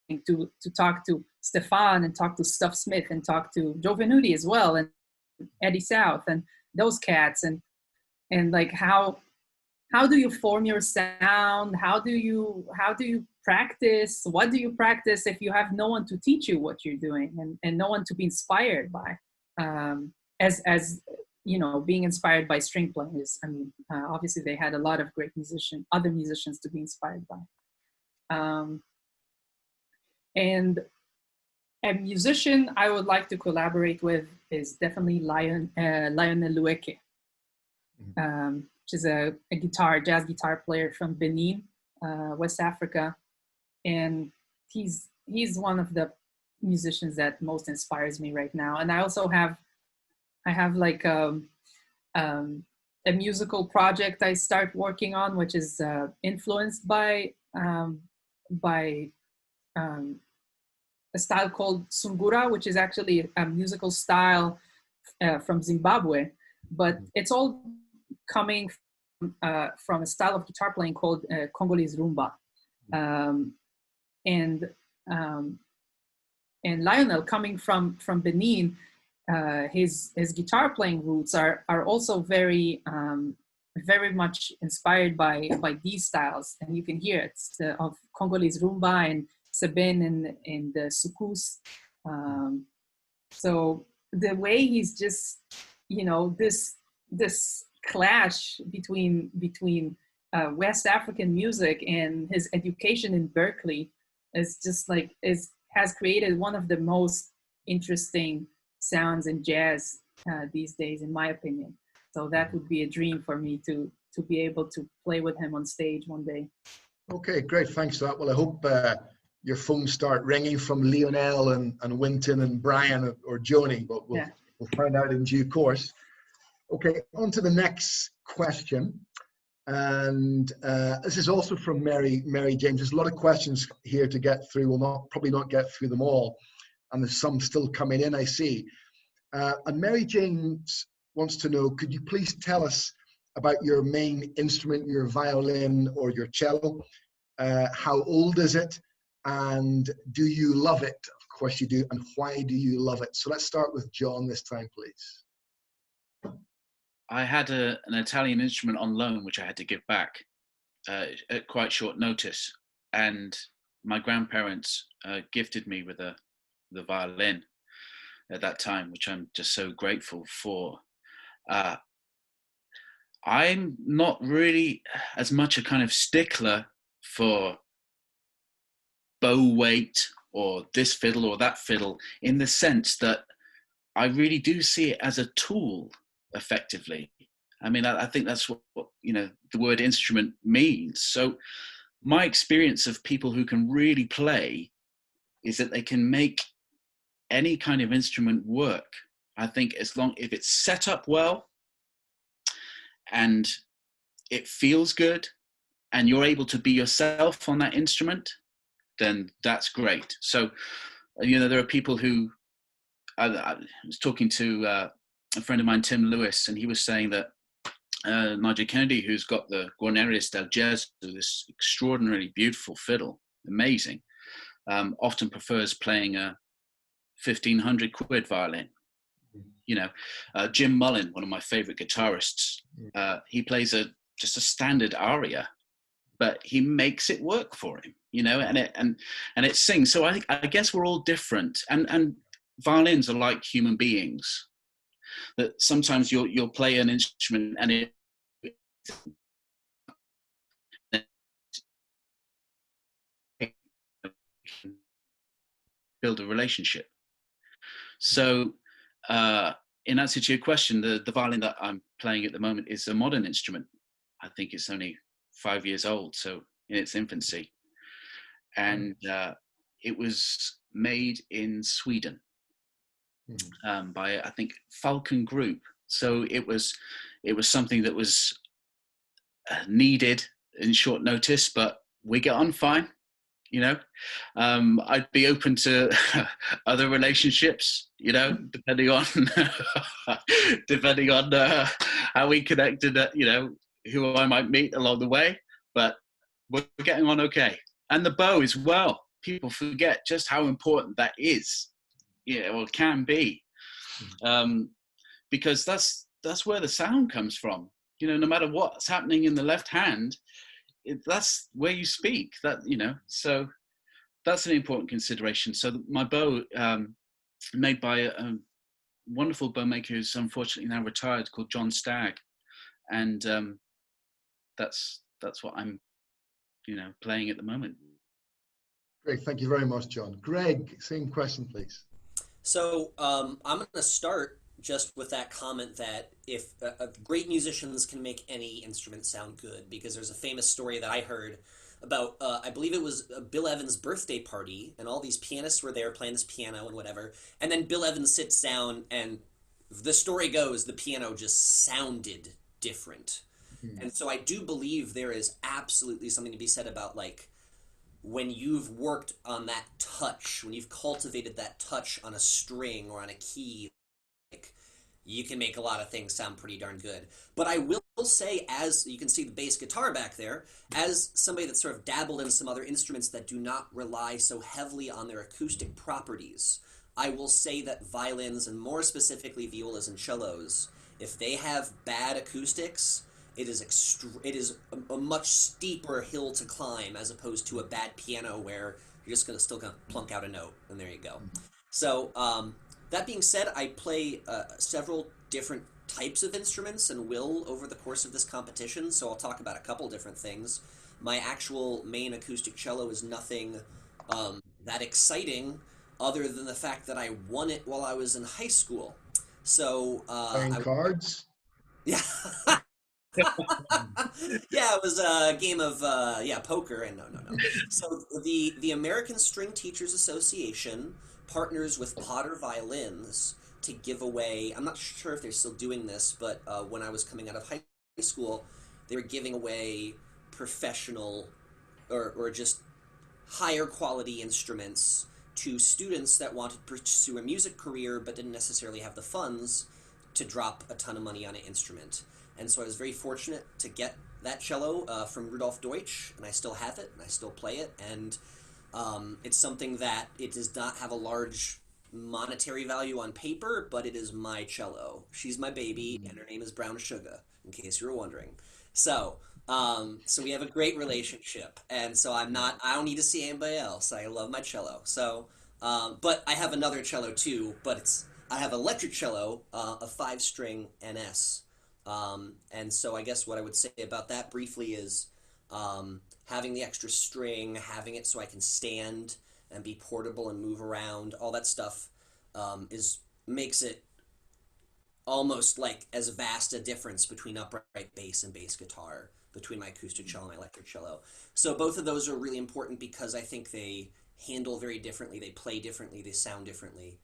interesting to talk to Stéphane and talk to Stuff Smith and talk to Joe Venuti as well, and Eddie South and those cats, and like how do you form your sound? How do you practice? What do you practice if you have no one to teach you what you're doing and no one to be inspired by? As being inspired by string players. I mean, obviously they had a lot of great other musicians to be inspired by. And A musician I would like to collaborate with is definitely Lionel Lueke, which is a jazz guitar player from Benin, West Africa, and he's one of the musicians that most inspires me right now. And I also have like a musical project I start working on, which is influenced by a style called Sungura, which is actually a musical style from Zimbabwe, but it's all coming from a style of guitar playing called Congolese rumba. And Lionel, coming from Benin, his guitar playing roots are also very much inspired by these styles, and you can hear it of Congolese rumba and Seben and the Soukous. So the way he's just, this clash between West African music and his education in Berkeley is just like has created one of the most interesting sounds in jazz these days, in my opinion. So that would be a dream for me to be able to play with him on stage one day. Okay, great. Thanks for that. Well, I hope your phones start ringing from Lionel and Winton and Brian or Joni, but we'll find out in due course. Okay, on to the next question. And this is also from Mary James. There's a lot of questions here to get through. We'll probably not get through them all. And there's some still coming in, I see. And Mary James wants to know, could you please tell us about your main instrument, your violin or your cello? How old is it? And do you love it? Of course you do. And why do you love it? So let's start with John this time, please. I had an Italian instrument on loan, which I had to give back at quite short notice. And my grandparents gifted me with the violin at that time, which I'm just so grateful for. I'm not really as much a kind of stickler for bow weight or this fiddle or that fiddle, in the sense that I really do see it as a tool, effectively. I mean, I think that's what the word instrument means. So my experience of people who can really play is that they can make any kind of instrument work. I think if it's set up well and it feels good and you're able to be yourself on that instrument, then that's great. So, there are people who, I was talking to a friend of mine, Tim Lewis, and he was saying that Nigel Kennedy, who's got the Guarnerius del Jazz, this extraordinarily beautiful fiddle, amazing, often prefers playing a 1,500 quid violin. Jim Mullin, one of my favorite guitarists, he plays just a standard aria, but he makes it work for him, and it sings. So I guess we're all different, and violins are like human beings. That sometimes you'll play an instrument and it build a relationship. So in answer to your question, the violin that I'm playing at the moment is a modern instrument. I think it's only 5 years old, so in its infancy. And it was made in Sweden by, I think, Falcon Group. So it was something that was needed in short notice, but we get on fine. I'd be open to other relationships, depending on how we connected, who I might meet along the way, but we're getting on okay. And the bow as well. People forget just how important that is, or can be, because that's where the sound comes from. No matter what's happening in the left hand, that's where you speak. So that's an important consideration. So my bow, made by a wonderful bow maker who's unfortunately now retired, called John Stagg, and that's what I'm playing at the moment. Great, thank you very much, John. Greg, same question, please. So I'm going to start just with that comment that if great musicians can make any instrument sound good, because there's a famous story that I heard about, I believe it was Bill Evans' birthday party, and all these pianists were there playing this piano and whatever, and then Bill Evans sits down, and the story goes, the piano just sounded different. And so I do believe there is absolutely something to be said about, like, when you've worked on that touch, when you've cultivated that touch on a string or on a key, like, you can make a lot of things sound pretty darn good. But I will say, as you can see the bass guitar back there, as somebody that's sort of dabbled in some other instruments that do not rely so heavily on their acoustic properties, I will say that violins, and more specifically violas and cellos, if they have bad acoustics, it is a much steeper hill to climb as opposed to a bad piano where you're just still gonna plunk out a note, and there you go. So that being said, I play several different types of instruments and will over the course of this competition, so I'll talk about a couple different things. My actual main acoustic cello is nothing that exciting other than the fact that I won it while I was in high school. So Playing cards? Yeah. Yeah, it was a game of poker, and no. So the American String Teachers Association partners with Potter Violins to give away, I'm not sure if they're still doing this, but when I was coming out of high school, they were giving away professional or just higher quality instruments to students that wanted to pursue a music career but didn't necessarily have the funds to drop a ton of money on an instrument. And so I was very fortunate to get that cello from Rudolf Deutsch, and I still have it, and I still play it, and it's something that it does not have a large monetary value on paper, but it is my cello. She's my baby, and her name is Brown Sugar, in case you were wondering. So we have a great relationship, and so I don't need to see anybody else. I love my cello. So, but I have another cello too, but I have electric cello, a 5-string NS. And so I guess what I would say about that briefly is having the extra string, having it so I can stand and be portable and move around, all that stuff makes it almost like as vast a difference between upright bass and bass guitar, between my acoustic cello and my electric cello. So both of those are really important because I think they handle very differently, they play differently, they sound differently.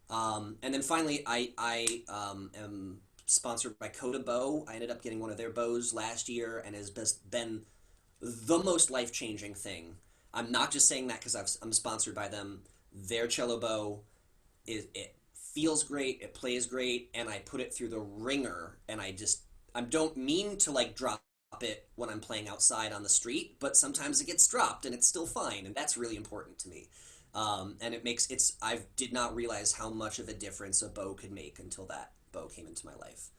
And then finally, I am sponsored by Coda Bow. I ended up getting one of their bows last year, and has been the most life-changing thing. I'm not just saying that because I'm sponsored by them. Their cello bow, it feels great, it plays great, and I put it through the ringer, and I don't mean to like drop it when I'm playing outside on the street, but sometimes it gets dropped and it's still fine, and that's really important to me. And I did not realize how much of a difference a bow could make until that bow came into my life.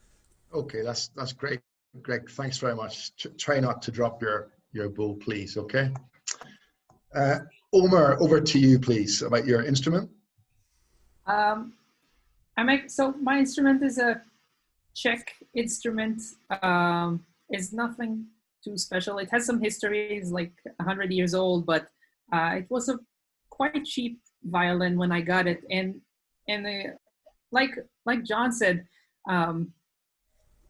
Okay, that's great, Greg. Thanks very much. Try not to drop your bow, please. Okay. Omer, over to you, please, about your instrument. So my instrument is a Czech instrument. It's nothing too special. It has some history. It's like 100 years old, but it was a quite cheap violin when I got it. And like John said,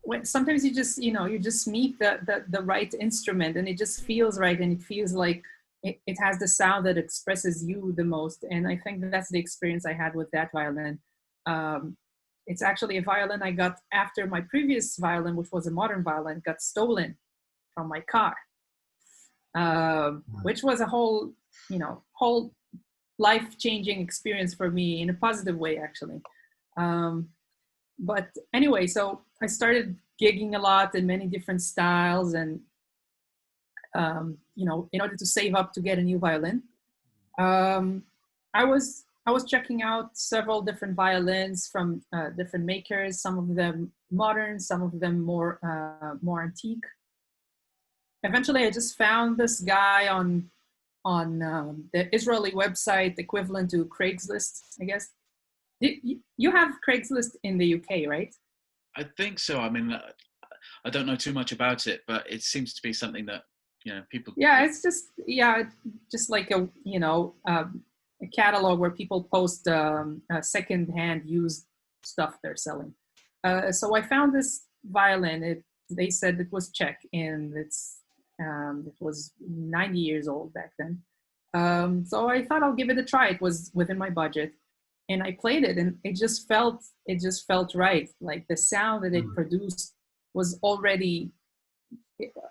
when sometimes you just meet the right instrument, and it just feels right, and it feels like it has the sound that expresses you the most. And I think that's the experience I had with that violin. It's actually a violin I got after my previous violin, which was a modern violin, got stolen from my car, which was a whole life-changing experience for me in a positive way, actually. But anyway, so I started gigging a lot in many different styles, and in order to save up to get a new violin, I was checking out several different violins from different makers. Some of them modern, some of them more antique. Eventually, I just found this guy on the Israeli website equivalent to Craigslist, I guess. You have Craigslist in the UK, right? I think so. I mean, I don't know too much about it, but it seems to be something that people. Yeah, it's just like a a catalog where people post second-hand used stuff they're selling. So I found this violin. They said it was Czech, and it was 90 years old back then. So I thought I'll give it a try. It was within my budget, and I played it, and it just felt right. Like the sound that it produced was already.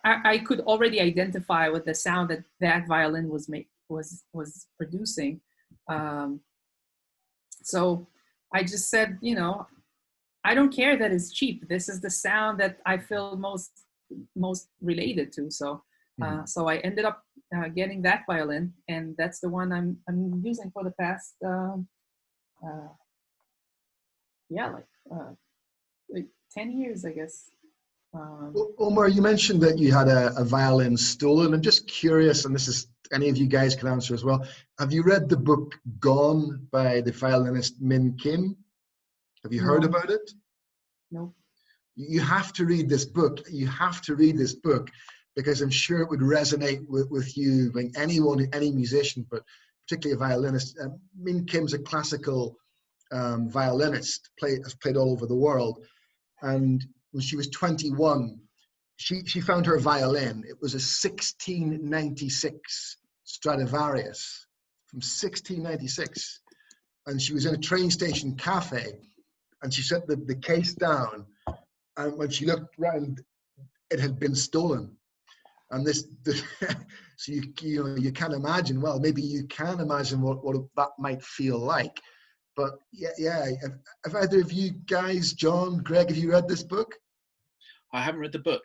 I could already identify with the sound that violin was producing. So I just said, I don't care that it's cheap. This is the sound that I feel most related to. So so I ended up getting that violin, and that's the one I'm using for the past like 10 years, I guess. Omer, you mentioned that you had a violin stolen. I'm just curious, and this is any of you guys can answer as well. Have you read the book Gone by the violinist Min Kim? Have you heard about it? No. You have to read this book. You have to read this book because I'm sure it would resonate with you, like anyone, any musician, but particularly a violinist. Min Kim's a classical violinist, has played all over the world. And when she was 21, she found her violin. It was a 1696 Stradivarius from 1696. And she was in a train station cafe, and she set the case down. And when she looked around, it had been stolen. And so you can imagine. Well, maybe you can imagine what that might feel like. But yeah. Have either of you guys, John, Greg, have you read this book? I haven't read the book.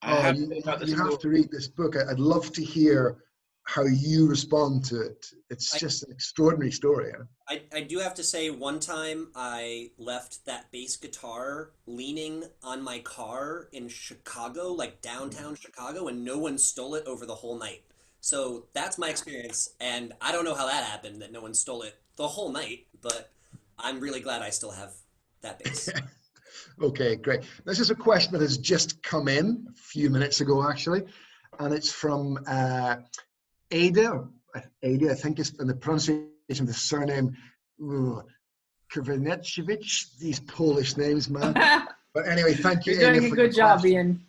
You have to read this book. I'd love to hear how you respond to it. It's just an extraordinary story. I do have to say, one time I left that bass guitar leaning on my car in Chicago, like downtown Chicago, and no one stole it over the whole night. So that's my experience, and I don't know how that happened, that no one stole it the whole night, but I'm really glad I still have that bass. Okay, great. This is a question that has just come in a few minutes ago, actually, and it's from Ada, I think is in the pronunciation of the surname, Kvernetsiewicz, these Polish names, man. But anyway, thank you, You're doing Ada, a good job, Ian.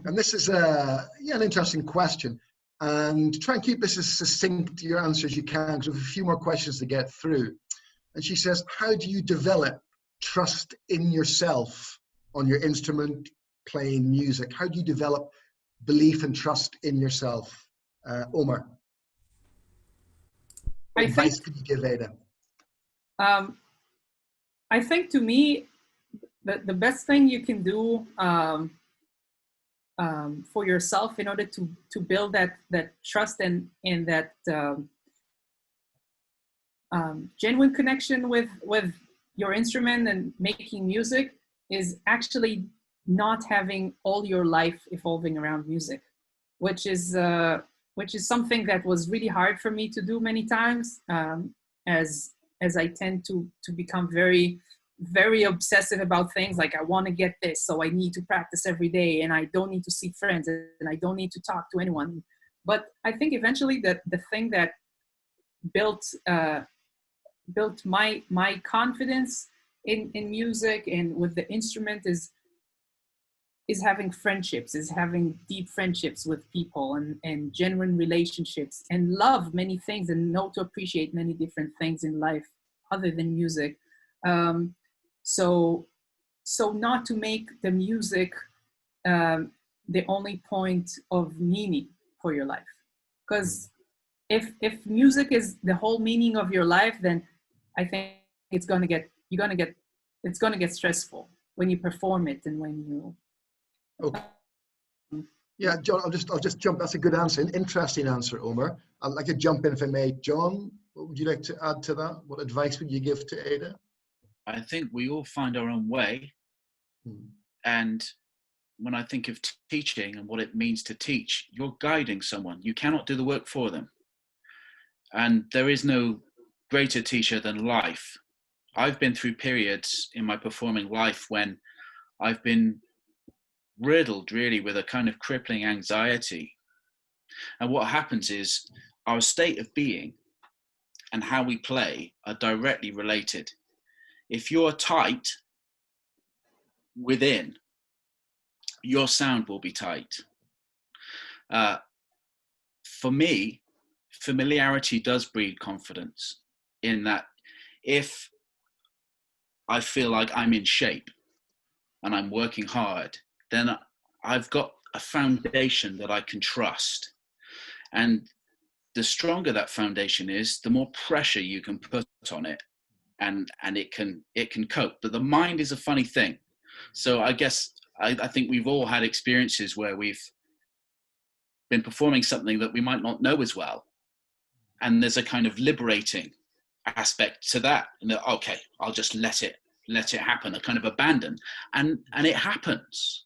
And this is an interesting question. And try and keep this as succinct to your answer as you can, because we have a few more questions to get through. And she says, how do you develop trust in yourself on your instrument, playing music? How do you develop belief and trust in yourself? Omer, what advice could you give Ada? I think to me, the best thing you can do for yourself in order to build that trust and that genuine connection with your instrument and making music is actually not having all your life evolving around music, which is something that was really hard for me to do many times, as I tend to become very, very obsessive about things. Like, I want to get this, so I need to practice every day, and I don't need to see friends, and I don't need to talk to anyone. But I think eventually that the thing that built my confidence in music and with the instrument is having friendships, is having deep friendships with people and genuine relationships, and love many things and know to appreciate many different things in life other than music. So not to make the music the only point of meaning for your life. Because if music is the whole meaning of your life, then I think it's gonna get stressful when you perform it and when you. Okay. Yeah, John, I'll just jump. That's a good answer. An interesting answer, Omer. I'd like to jump in if I may. John, what would you like to add to that? What advice would you give to Ada? I think we all find our own way. And when I think of teaching and what it means to teach, you're guiding someone. You cannot do the work for them. And there is no greater teacher than life. I've been through periods in my performing life when I've been riddled really with a kind of crippling anxiety And what happens is our state of being and how we play are directly related. If you're tight within, your sound will be tight. For me, familiarity does breed confidence, in that if I feel like I'm in shape and I'm working hard, then I've got a foundation that I can trust. And the stronger that foundation is, the more pressure you can put on it, and it can cope. But the mind is a funny thing. So I guess I think we've all had experiences where we've been performing something that we might not know as well, and there's a kind of liberating aspect to that. And that, okay, I'll just let it happen, a kind of abandon, and it happens.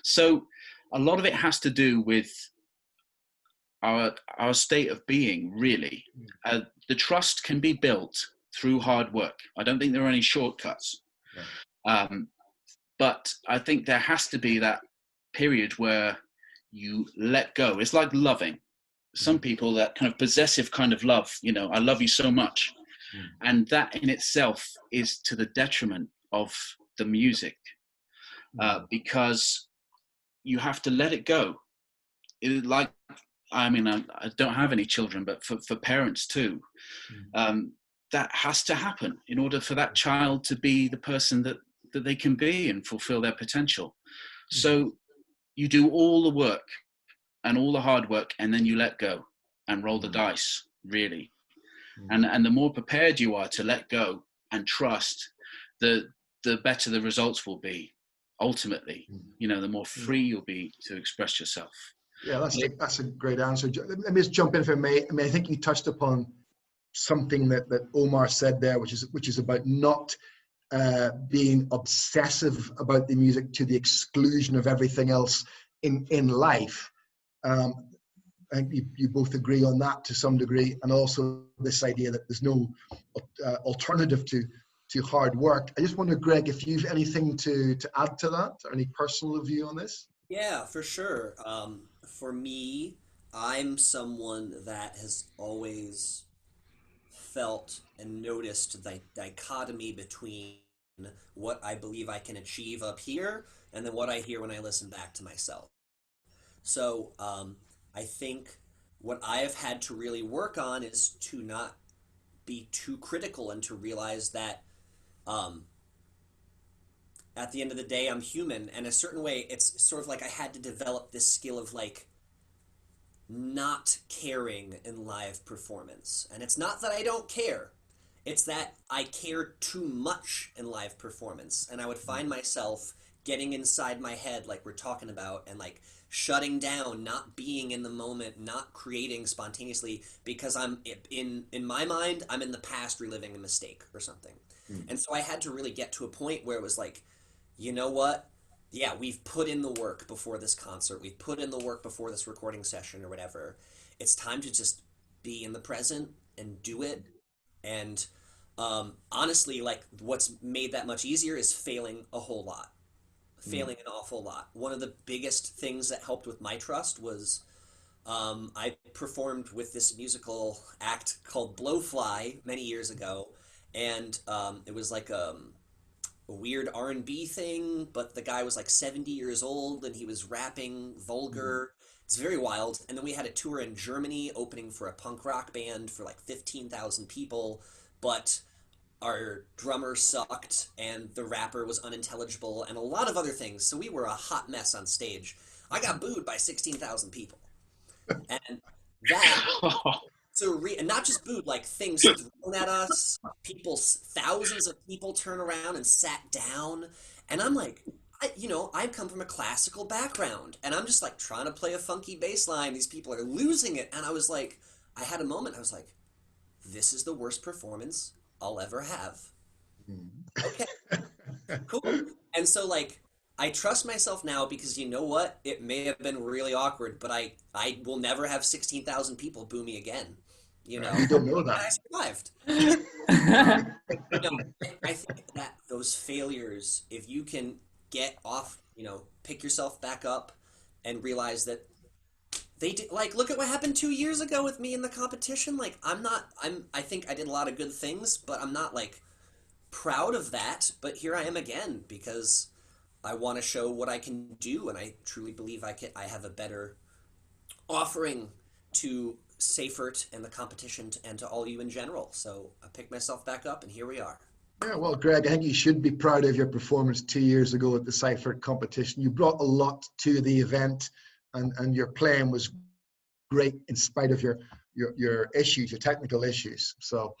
So a lot of it has to do with our state of being, really. The trust can be built through hard work. I don't think there are any shortcuts. Yeah. But I think there has to be that period where you let go. It's like loving. Some people, that kind of possessive kind of love, I love you so much. And that in itself is to the detriment of the music, because you have to let it go. I don't have any children, but for parents too, that has to happen in order for that child to be the person that they can be and fulfill their potential. So you do all the work and all the hard work, and then you let go and roll the dice, really. And the more prepared you are to let go and trust, the better the results will be ultimately. The more free you'll be to express yourself. Yeah, that's a great answer. Let me just jump in if I may. I think you touched upon something that Omer said there, which is about not being obsessive about the music to the exclusion of everything else in life. I think you both agree on that to some degree, and also this idea that there's no alternative to hard work. I just wonder, Greg, if you've anything to add to that, or any personal view on this? Yeah, for sure. For me, I'm someone that has always felt and noticed the dichotomy between what I believe I can achieve up here and then what I hear when I listen back to myself. So I think what I have had to really work on is to not be too critical and to realize that at the end of the day, I'm human. And a certain way, it's sort of like I had to develop this skill of like not caring in live performance. And it's not that I don't care. It's that I care too much in live performance. And I would find myself getting inside my head, like we're talking about, and like shutting down, not being in the moment, not creating spontaneously, because I'm in my mind, I'm in the past reliving a mistake or something. And so I had to really get to a point where it was like, you know what? Yeah, we've put in the work before this concert. We've put in the work before this recording session or whatever. It's time to just be in the present and do it. And honestly, like what's made that much easier is failing a whole lot, failing an awful lot. One of the biggest things that helped with my trust was I performed with this musical act called Blowfly many years ago. And it was like a weird R&B thing, but the guy was like 70 years old and he was rapping vulgar. It's very wild. And then we had a tour in Germany opening for a punk rock band for like 15,000 people, but our drummer sucked and the rapper was unintelligible and a lot of other things. So we were a hot mess on stage. I got booed by 16,000 people. And that and not just booed, like things thrown at us. Thousands of people turn around and sat down, and I'm like, I come from a classical background, and I'm just like trying to play a funky bass line. These people are losing it, and I was like, I had a moment. I was like, this is the worst performance I'll ever have. Okay, cool. And so like, I trust myself now because you know what? It may have been really awkward, but I will never have 16,000 people boo me again. You don't know that. I survived. I think that those failures, if you can get off, pick yourself back up and realize that they did, like, look at what happened 2 years ago with me in the competition. Like, I think I did a lot of good things, but I'm not, like, proud of that. But here I am again because I want to show what I can do, and I truly believe I have a better offering to Seifert and the competition and to all you in general. So I picked myself back up, and here we are. Yeah, well, Greg, I think you should be proud of your performance 2 years ago at the Seifert competition. You brought a lot to the event, and your playing was great in spite of your issues, your technical issues. So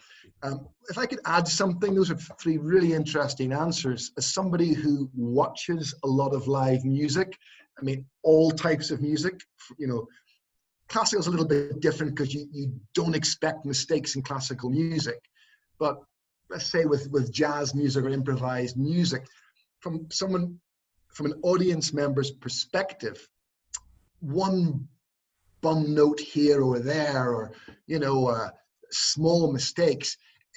if I could add something, those are three really interesting answers. As somebody who watches a lot of live music, I mean, all types of music, you know, classical is a little bit different because you don't expect mistakes in classical music. But let's say with jazz music or improvised music, from an audience member's perspective, one bum note here or there, or small mistakes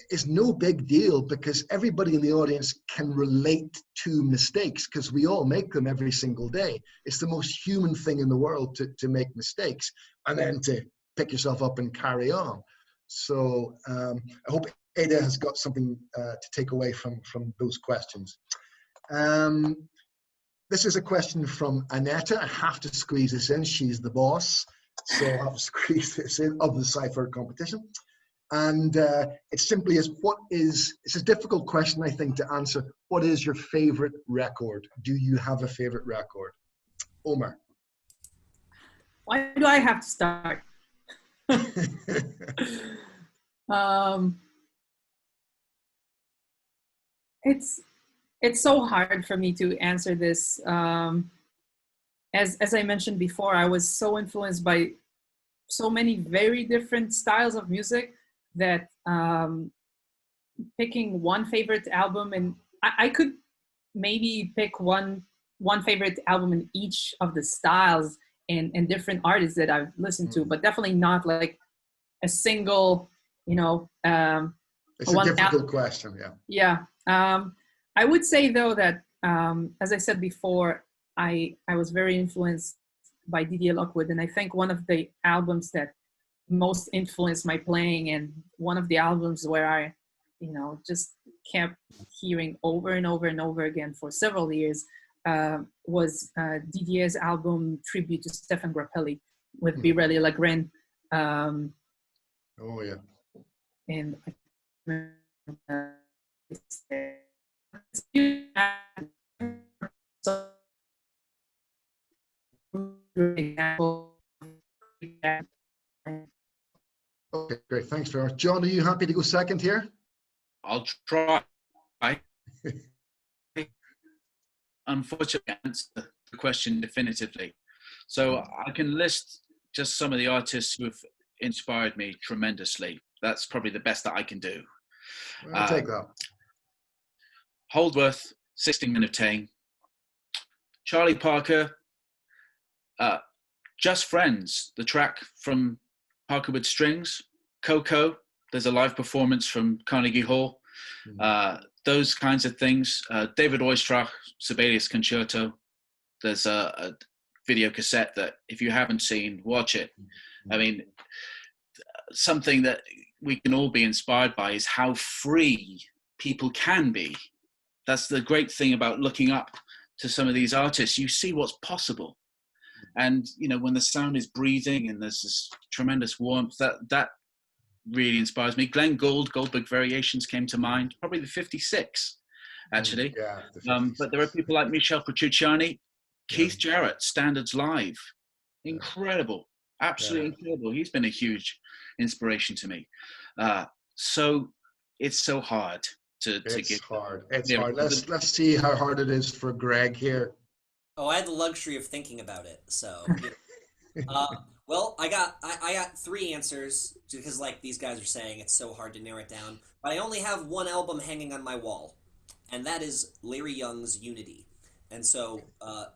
is no big deal because everybody in the audience can relate to mistakes because we all make them every single day. It's the most human thing in the world to make mistakes and then to pick yourself up and carry on. So I hope Ada has got something to take away from those questions. This is a question from Aneta. I have to squeeze this in. She's the boss. So I'll have to squeeze this in of the Seifert competition. And it simply is, it's a difficult question, I think, to answer. What is your favorite record? Do you have a favorite record? Omer. Why do I have to start? It's so hard for me to answer this. As I mentioned before, I was so influenced by so many very different styles of music that picking one favorite album, and I could maybe pick one favorite album in each of the styles and different artists that I've listened to, but definitely not like a single, it's a difficult question, yeah. Yeah. I would say though that, as I said before, I was very influenced by Didier Lockwood, and I think one of the albums that most influenced my playing, and one of the albums where I, just kept hearing over and over and over again for several years, was Didier's album Tribute to Stéphane Grappelli with Birelli Lagrin. Oh yeah. And Okay, great. Thanks very much. John, are you happy to go second here? I'll try. Unfortunately, answer the question definitively. So I can list just some of the artists who have inspired me tremendously. That's probably the best that I can do. I'll take that. Holdworth, 16 Minute Tame. Charlie Parker, Just Friends, the track from Parker with Strings. Coco, there's a live performance from Carnegie Hall. Those kinds of things. David Oistrakh, Sibelius Concerto. There's a video cassette that if you haven't seen, watch it. I mean, something that we can all be inspired by is how free people can be. That's the great thing about looking up to some of these artists. You see what's possible. And, when the sound is breathing and there's this tremendous warmth, that really inspires me. Glenn Goldberg Variations came to mind, probably the 56, actually. Yeah, the 56. But there are people like Michel Petrucciani, Keith Jarrett, Standards Live. Incredible. Absolutely incredible. He's been a huge inspiration to me. So it's so hard to get. It's hard. Let's see how hard it is for Greg here. Oh, I had the luxury of thinking about it. So, well, I got three answers because, like these guys are saying, it's so hard to narrow it down. But I only have one album hanging on my wall, and that is Larry Young's Unity. And so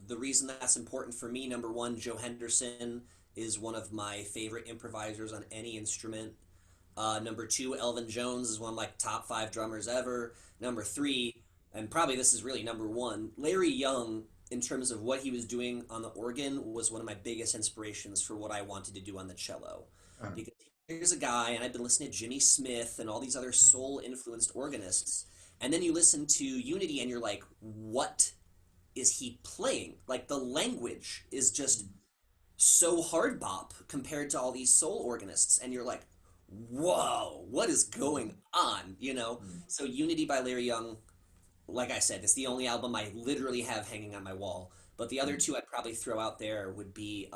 the reason that's important for me, number one, Joe Henderson is one of my favorite improvisers on any instrument. Number two, Elvin Jones is one of my top 5 drummers ever. Number three, and probably this is really number one, Larry Young in terms of what he was doing on the organ, was one of my biggest inspirations for what I wanted to do on the cello. Because here's a guy, and I've been listening to Jimmy Smith and all these other soul-influenced organists, and then you listen to Unity and you're like, what is he playing? Like, the language is just so hard bop compared to all these soul organists, and you're like, whoa, what is going on, you know? So Unity by Larry Young, like I said, it's the only album I literally have hanging on my wall. But the other two I'd probably throw out there would be,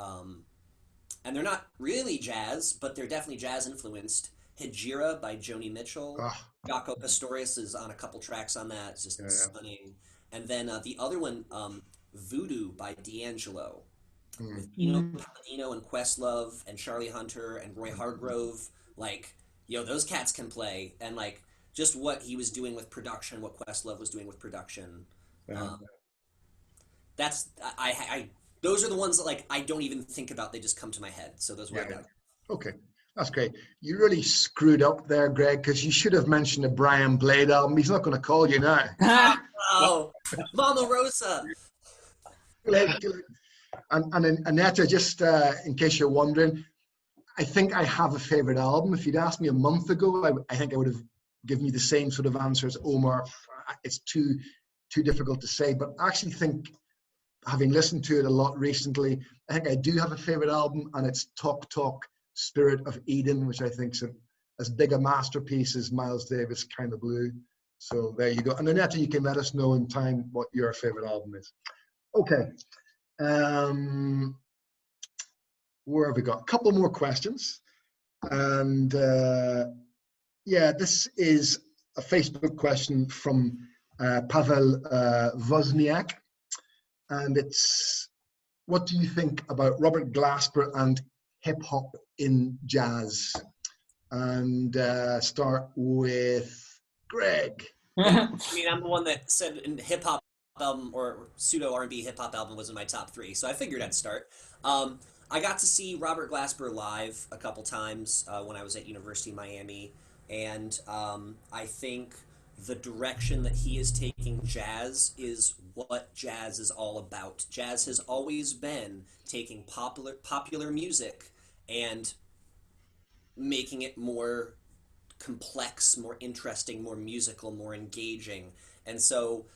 and they're not really jazz, but they're definitely jazz influenced. Hejira by Joni Mitchell. Jaco Pastorius is on a couple tracks on that. It's just stunning. And then the other one, Voodoo by D'Angelo. With Pino Palladino and Questlove and Charlie Hunter and Roy Hargrove. Like, yo, those cats can play. And like, just what he was doing with production, what Questlove was doing with production. That's those are the ones that, like, I don't even think about. They just come to my head. So those were Okay, that's great. You really screwed up there, Greg, because you should have mentioned a Brian Blade album. He's not going to call you now. Oh, Mama Rosa. And Annetta, just in case you're wondering, I think I have a favorite album. If you'd asked me a month ago, I think I would have given you the same sort of answer as Omer. It's too difficult to say, but I actually think, having listened to it a lot recently, I think I do have a favorite album, and it's Talk Talk, Spirit of Eden, which I think is as big a masterpiece as Miles Davis' Kind of Blue. So there you go. And Annetta, you can let us know in time what your favorite album is. Okay. Where have we got? A couple more questions. And this is a Facebook question from Pavel Wozniak. And it's, what do you think about Robert Glasper and hip hop in jazz? And start with Greg. I mean, I'm the one that said in hip hop album or pseudo R&B hip hop album was in my top 3, so I figured I'd start. I got to see Robert Glasper live a couple times when I was at University of Miami, and I think the direction that he is taking jazz is what jazz is all about. Jazz has always been taking popular music and making it more complex, more interesting, more musical, more engaging. And so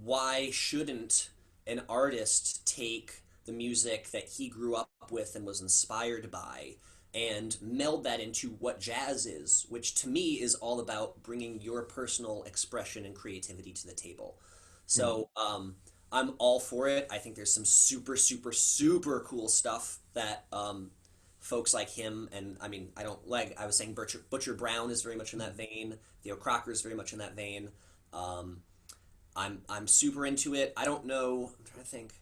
why shouldn't an artist take the music that he grew up with and was inspired by and meld that into what jazz is, which to me is all about bringing your personal expression and creativity to the table. So I'm all for it. I think there's some super, super, super cool stuff that folks like him, and I mean, I was saying Butcher Brown is very much in that vein. Theo Crocker is very much in that vein. I'm super into it. I don't know. I'm trying to think.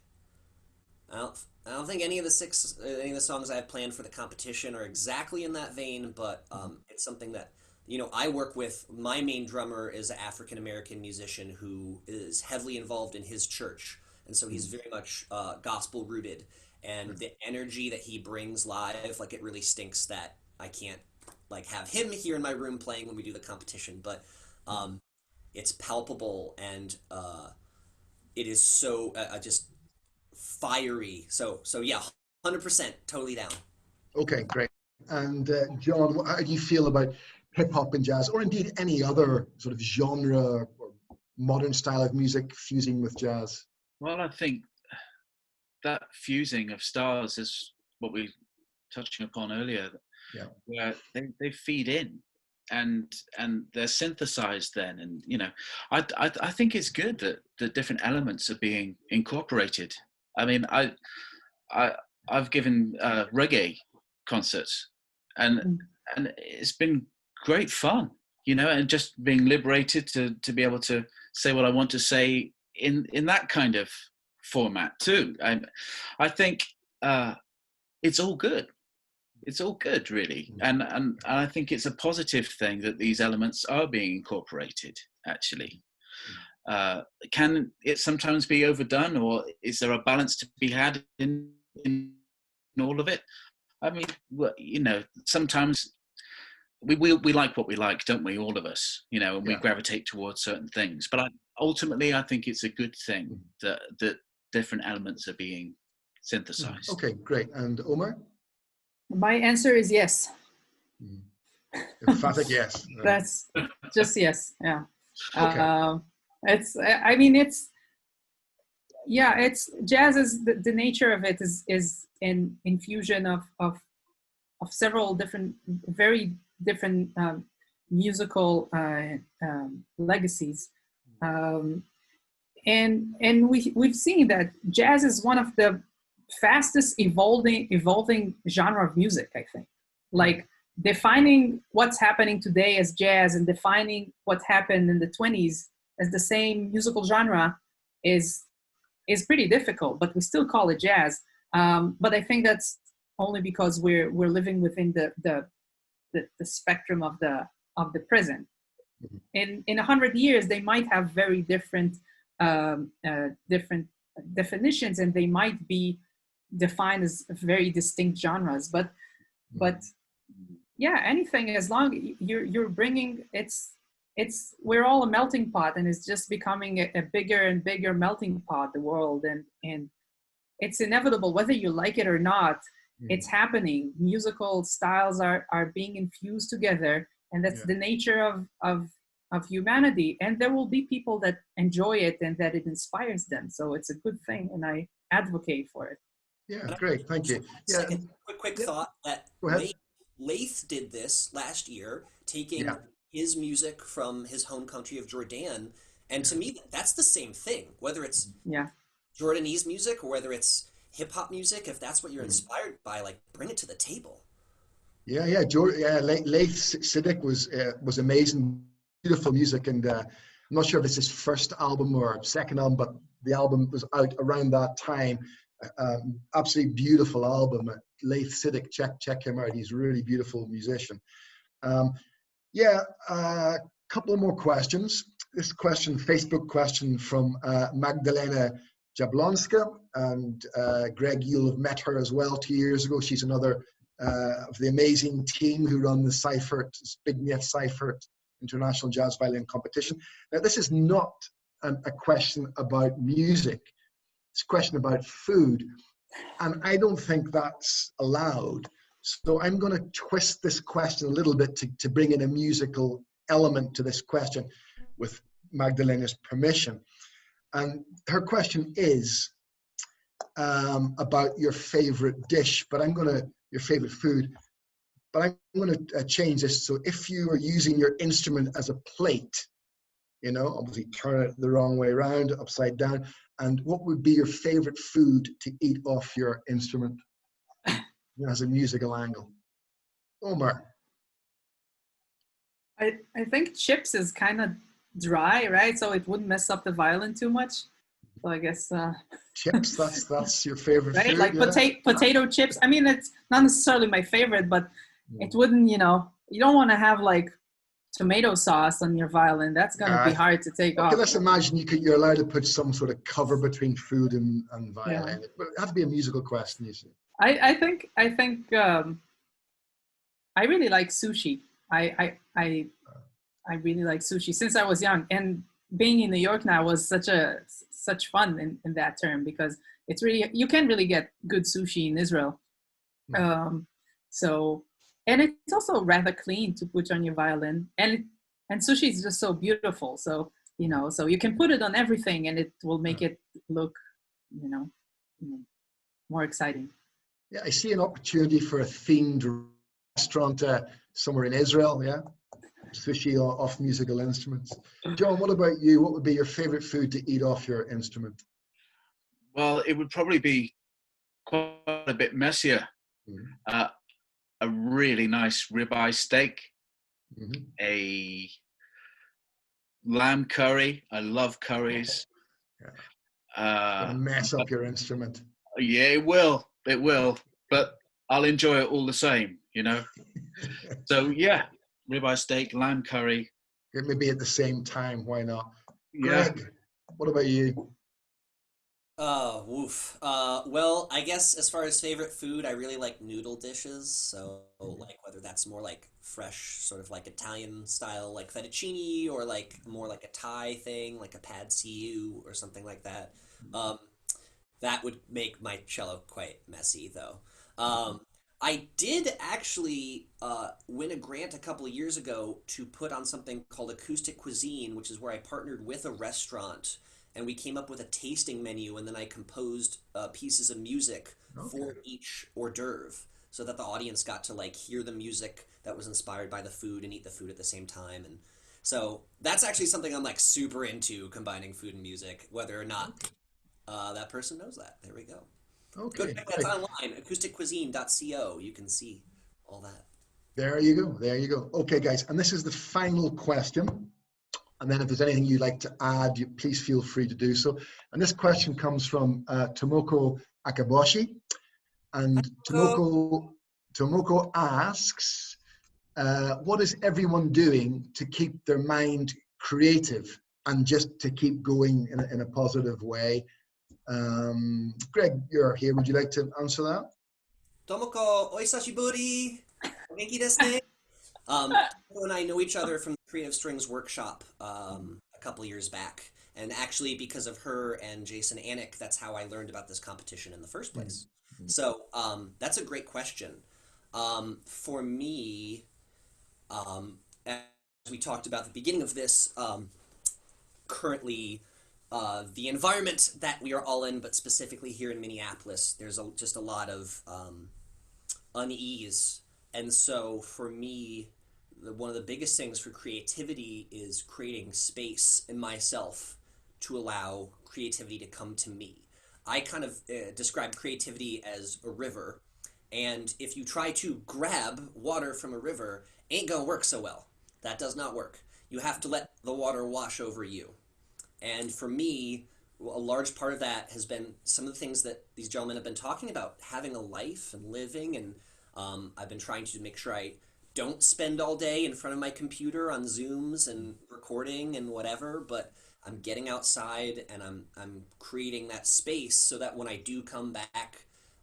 I don't think any of the songs I have planned for the competition are exactly in that vein, but it's something that, you know, I work with. My main drummer is an African-American musician who is heavily involved in his church, and so he's very much gospel rooted, and the energy that he brings live, like, it really stinks that I can't like have him here in my room playing when we do the competition, but it's palpable, and it is so just fiery. So yeah, 100% totally down. Okay, great. And John, how do you feel about hip hop and jazz, or indeed any other sort of genre or modern style of music fusing with jazz? Well, I think that fusing of styles is what we were touching upon earlier, where they feed in and they're synthesized then, and you know, I think it's good that the different elements are being incorporated. I mean, I've given reggae concerts, and it's been great fun, you know, and just being liberated to be able to say what I want to say in that kind of format too. I think it's all good. It's all good, really, and I think it's a positive thing that these elements are being incorporated. Actually, can it sometimes be overdone, or is there a balance to be had in all of it? I mean, you know, sometimes we like what we like, don't we? All of us, you know, and we gravitate towards certain things. But ultimately, I think it's a good thing that different elements are being synthesized. Okay, great. And Omer? My answer is yes. Emphatic yes. That's just yes. Yeah. Okay. It's. I mean, it's. Yeah. It's jazz. Is the nature of it is an infusion of several different, very different musical legacies, and we've seen that jazz is one of the fastest evolving genre of music. I think, like defining what's happening today as jazz and defining what happened in the 20s as the same musical genre is pretty difficult, but we still call it jazz. But I think that's only because we're living within the spectrum of the present. In 100 years, they might have very different different definitions, and they might be defined as very distinct genres. But yeah, anything, as long you're bringing we're all a melting pot, and it's just becoming a bigger and bigger melting pot, the world, and it's inevitable whether you like it or not. It's happening. Musical styles are being infused together, and that's the nature of humanity. And there will be people that enjoy it and that it inspires them. So it's a good thing, and I advocate for it. Yeah, great. Thank you. Yeah. Second, quick thought that Laith did this last year, taking his music from his home country of Jordan, and to me, that's the same thing. Whether it's Jordanese music or whether it's hip hop music, if that's what you're inspired by, like, bring it to the table. Laith Siddiq was amazing, beautiful music, and I'm not sure if it's his first album or second album, but the album was out around that time. Absolutely beautiful album. Laith Siddiq, check him out. He's a really beautiful musician. A couple of more questions. This question, Facebook question from Magdalena Jablonska, and Greg, you'll have met her as well 2 years ago. She's another of the amazing team who run the Seifert International Jazz Violin Competition. Now, this is not a question about music. It's a question about food, and I don't think that's allowed. So I'm going to twist this question a little bit to bring in a musical element to this question with Magdalena's permission. And her question is about your favorite dish, but your favorite food, but I'm going to change this. So if you are using your instrument as a plate, obviously turn it the wrong way around, upside down, and what would be your favorite food to eat off your instrument as a musical angle? Omer. I think chips is kind of dry, right? So it wouldn't mess up the violin too much. So I guess chips. That's your favorite right? food, Like potato chips. I mean, it's not necessarily my favorite, but it wouldn't. You don't want to have like tomato sauce on your violin. That's going to be hard to take off. Let's imagine you're allowed to put some sort of cover between food and violin. But it has to be a musical question, you see. I think I really like sushi. I really like sushi since I was young, and being in New York now was such fun in that term, because it's really, you can really get good sushi in Israel. So, and it's also rather clean to put on your violin, and sushi is just so beautiful. So, so you can put it on everything and it will make it look, more exciting. Yeah, I see an opportunity for a themed restaurant somewhere in Israel. Yeah, sushi off musical instruments. John, what about you? What would be your favorite food to eat off your instrument? Well, it would probably be quite a bit messier. A really nice ribeye steak, a lamb curry. I love curries. Mess up your instrument. Yeah, it will, but I'll enjoy it all the same, So yeah, ribeye steak, lamb curry. Maybe at the same time, why not? Yeah. Greg, what about you? Well, I guess as far as favorite food, I really like noodle dishes. So like whether that's more like fresh, sort of like Italian style, like fettuccine, or like more like a Thai thing, like a pad see ew or something like that. That would make my cello quite messy, though. I did actually win a grant a couple of years ago to put on something called Acoustic Cuisine, which is where I partnered with a restaurant and we came up with a tasting menu, and then I composed pieces of music for Okay. each hors d'oeuvre so that the audience got to like hear the music that was inspired by the food and eat the food at the same time. And so that's actually something I'm like super into, combining food and music, whether or not that person knows that. There we go. Go Okay, check that great. online, acousticcuisine.co. You can see all that. There you go. There you go. Okay, guys, and this is the final question. And then if there's anything you'd like to add, please feel free to do so. And this question comes from Tomoko Akaboshi. And Go. Tomoko asks, what is everyone doing to keep their mind creative and just to keep going in a positive way? Greg, you're here. Would you like to answer that? Tomoko, oisashiburi. O genki desu ne? Tomoko and I know each other from the Creative Strings workshop a couple years back. And actually, because of her and Jason Anik, that's how I learned about this competition in the first place. Mhm. So that's a great question. For me, as we talked about at the beginning of this, currently the environment that we are all in, but specifically here in Minneapolis, there's just a lot of unease. And so for me, one of the biggest things for creativity is creating space in myself to allow creativity to come to me. I kind of describe creativity as a river, and if you try to grab water from a river, ain't gonna work so well. That does not work. You have to let the water wash over you. And for me, a large part of that has been some of the things that these gentlemen have been talking about, having a life and living. And I've been trying to make sure I don't spend all day in front of my computer on Zooms and recording and whatever, but I'm getting outside and I'm creating that space so that when I do come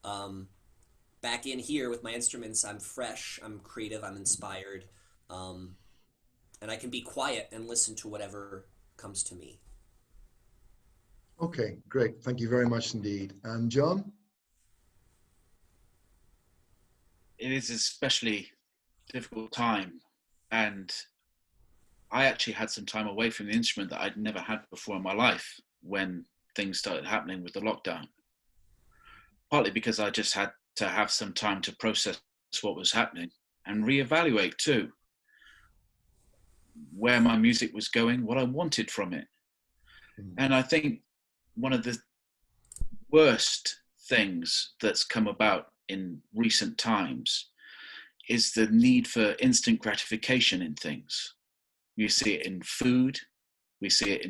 um, back in here with my instruments, I'm fresh, I'm creative, I'm inspired, um, and I can be quiet and listen to whatever comes to me. Okay, great. Thank you very much indeed. And John? It is an especially difficult time, and I actually had some time away from the instrument that I'd never had before in my life when things started happening with the lockdown. Partly because I just had to have some time to process what was happening and reevaluate too where my music was going, what I wanted from it. And I think one of the worst things that's come about in recent times is the need for instant gratification in things. You see it in food, we see it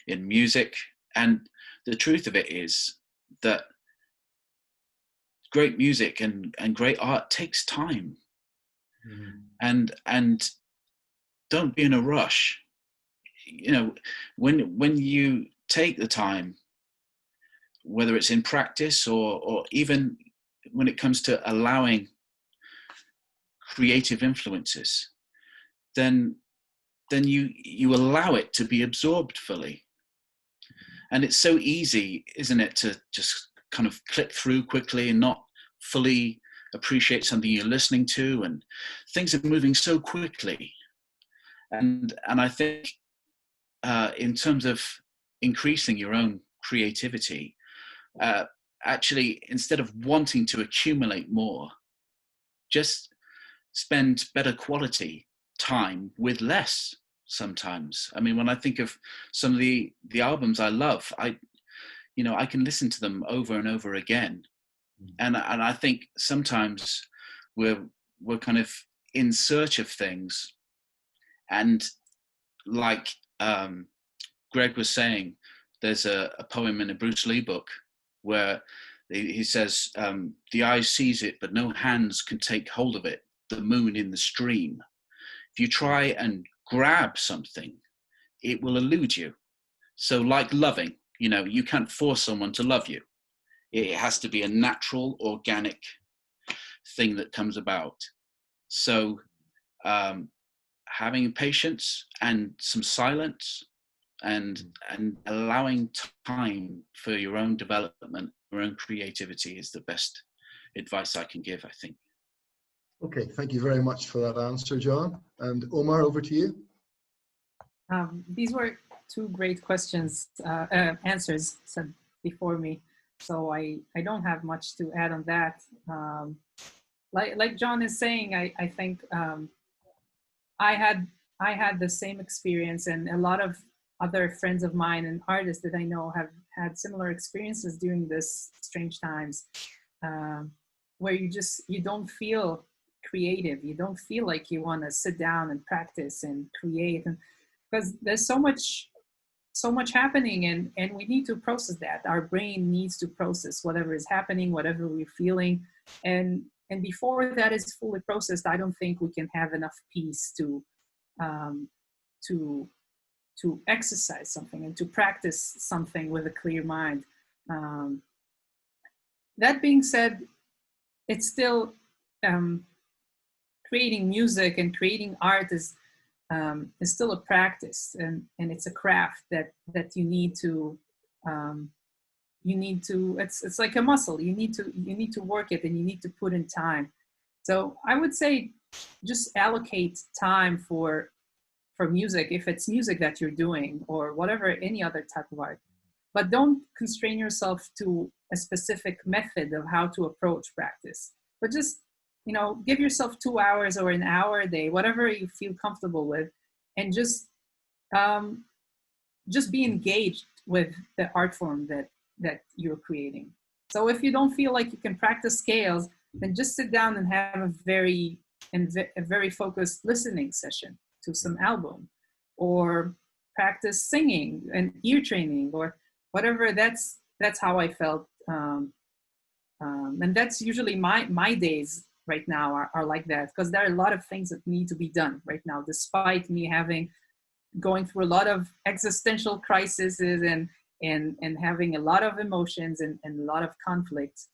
in music, and the truth of it is that great music and great art takes time. And don't be in a rush. You know, when you take the time, whether it's in practice or even when it comes to allowing creative influences, then you allow it to be absorbed fully. And it's so easy, isn't it, to just kind of click through quickly and not fully appreciate something you're listening to, and things are moving so quickly. And I think in terms of increasing your own creativity, actually, instead of wanting to accumulate more, just spend better quality time with less sometimes. I mean, when I think of some of the albums I love, I can listen to them over and over again. And I think sometimes we're kind of in search of things, and like Greg was saying, there's a poem in a Bruce Lee book where he says, the eye sees it, but no hands can take hold of it, the moon in the stream. If you try and grab something, it will elude you. So like loving, you can't force someone to love you. It has to be a natural, organic thing that comes about. So having patience and some silence and allowing time for your own development own creativity is the best advice I can give, I think. Okay, thank you very much for that answer, John. And Omer, over to you. These were two great questions, answers said before me. So I don't have much to add on that. Like John is saying, I think I had the same experience, and a lot of other friends of mine and artists that I know have had similar experiences during this strange times, where you don't feel creative. You don't feel like you want to sit down and practice and create, and because there's so much happening, and we need to process that. Our brain needs to process whatever is happening, whatever we're feeling, and before that is fully processed, I don't think we can have enough peace to exercise something and to practice something with a clear mind. That being said, it's still creating music and creating art is still a practice, and it's a craft that you need to it's like a muscle. You need to work it, and you need to put in time. So I would say just allocate time for music, if it's music that you're doing or whatever, any other type of art, but don't constrain yourself to a specific method of how to approach practice, but just give yourself 2 hours or an hour a day, whatever you feel comfortable with, and just be engaged with the art form that you're creating. So if you don't feel like you can practice scales, then just sit down and have a very focused listening session to some album, or practice singing and ear training, or whatever. That's how I felt, and that's usually my days right now are like that, because there are a lot of things that need to be done right now, despite me going through a lot of existential crises and having a lot of emotions and a lot of conflicts.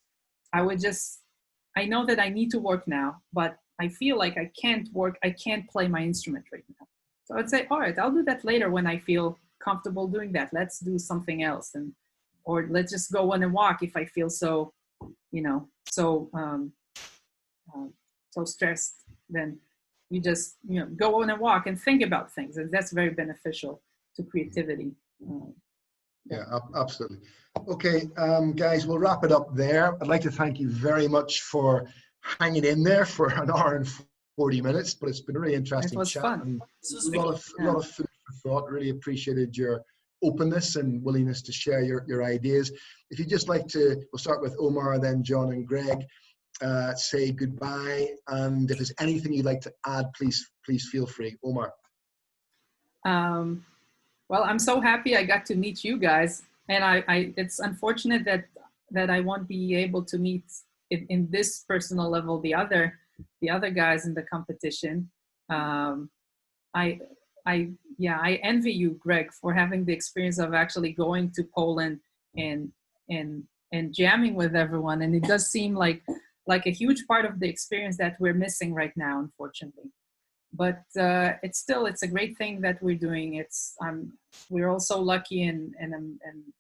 I know that I need to work now, but I feel like I can't play my instrument right now. So I'd say, all right, I'll do that later when I feel comfortable doing that. Let's do something else, or let's just go on a walk if I feel so stressed. Then you just go on a walk and think about things, and that's very beneficial to creativity. Yeah, absolutely. Okay, guys, we'll wrap it up there. I'd like to thank you very much for hanging in there for an hour and 40 minutes, but it's been a really interesting It was chat. fun. And a lot of food for thought. Really appreciated your openness and willingness to share your ideas. If you'd just like to, we'll start with Omer, then John and Greg, say goodbye. And if there's anything you'd like to add, please feel free. Omer. Well, I'm so happy I got to meet you guys, and it's unfortunate that I won't be able to meet in this personal level the other guys in the competition. I envy you, Greg, for having the experience of actually going to Poland and jamming with everyone, and it does seem like a huge part of the experience that we're missing right now, unfortunately. But it's a great thing that we're doing. We're all so lucky, and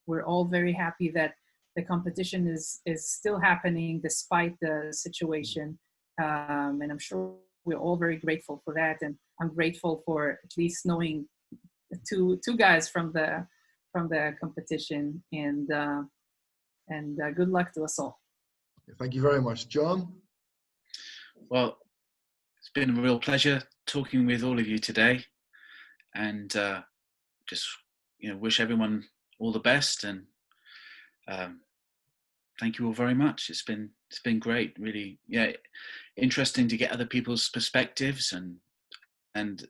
we're all very happy that the competition is still happening despite the situation. And I'm sure we're all very grateful for that. And I'm grateful for at least knowing two guys from the competition. And good luck to us all. Thank you very much, John. Well, it's been a real pleasure talking with all of you today, and just wish everyone all the best, and thank you all very much. It's been great, really. Yeah, interesting to get other people's perspectives, and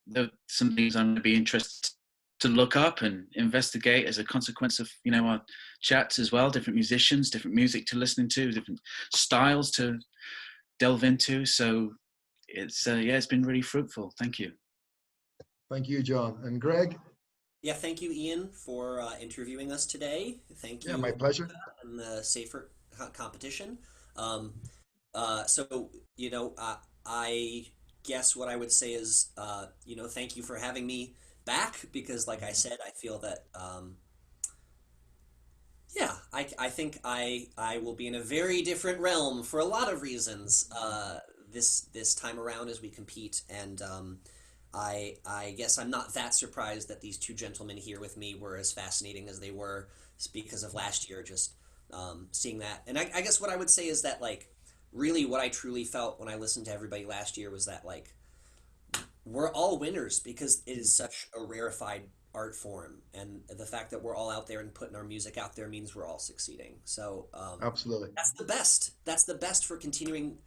there some things I'm going to be interested to look up and investigate as a consequence of our chats as well. Different musicians, different music to listen to, different styles to delve into. So it's been really fruitful. Thank you. Thank you, John. And Greg? Yeah, thank you, Ian, for interviewing us today. Thank you. Yeah, my pleasure. And the Seifert Competition. I guess what I would say is, thank you for having me back, because like I said, I feel that Yeah, I think I will be in a very different realm for a lot of reasons this time around as we compete, and I guess I'm not that surprised that these two gentlemen here with me were as fascinating as they were because of last year, just seeing that. And I guess what I would say is that, like, really what I truly felt when I listened to everybody last year was that, like, we're all winners because it is such a rarefied art form, and the fact that we're all out there and putting our music out there means we're all succeeding. So Absolutely. that's the best. That's the best for continuing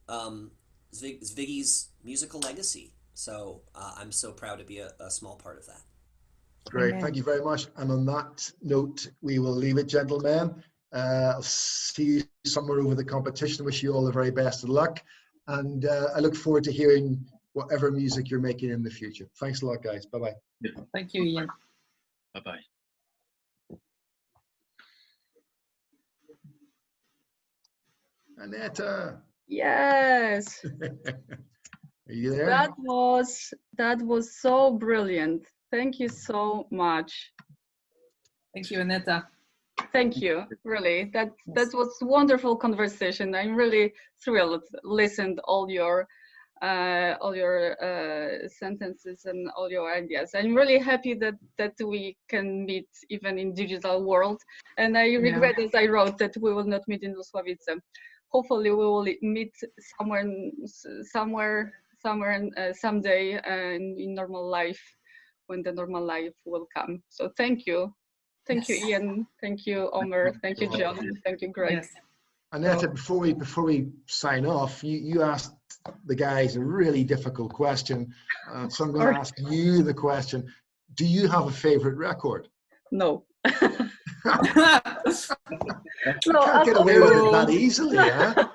Zviggy's musical legacy. So I'm so proud to be a small part of that. Great. Amen. Thank you very much. And on that note, we will leave it, gentlemen. I'll see you somewhere over the competition. Wish you all the very best of luck. And I look forward to hearing whatever music you're making in the future. Thanks a lot, guys. Bye-bye. Thank you, Ian. Bye-bye. Annetta. Yes, Are you there? that was so brilliant. Thank you so much. Thank you, Aneta. Thank you. Really, that was wonderful conversation. I'm really thrilled. Listened all your sentences and all your ideas. I'm really happy that we can meet even in digital world. And I regret, as I wrote, that we will not meet in Lusławice. Hopefully, we will meet somewhere someday in normal life, when the normal life will come. So thank you. Thank you, Ian. Thank you, Omer. Thank you, John. Thank you, Greg. Yes. Annetta, before we sign off, you asked the guys a really difficult question. So I'm going to ask you the question. Do you have a favorite record? No. You can't get away with it that easily, huh?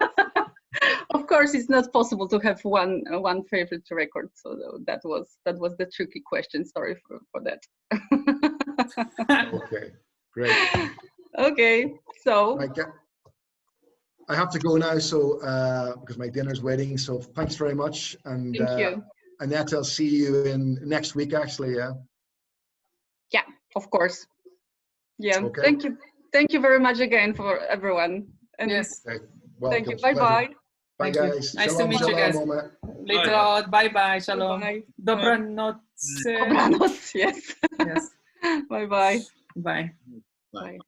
Of course, it's not possible to have one favorite record. So that was the tricky question. Sorry for that. Okay, great. Okay, so I have to go now, so because my dinner's waiting. So thanks very much, and thank you. Annette, I'll see you in next week. Actually, yeah. Yeah, of course. Yeah. Okay. Thank you very much again for everyone. And Yes. Okay. thank you. Welcome. Bye bye. Bye, Thank you. guys. Nice to Shalom, meet you shalom, guys. Omer. Later on. Bye-bye. Shalom. Bye. Dobranoc. Dobranoc. Yes. Yes. Bye bye. Bye. Bye.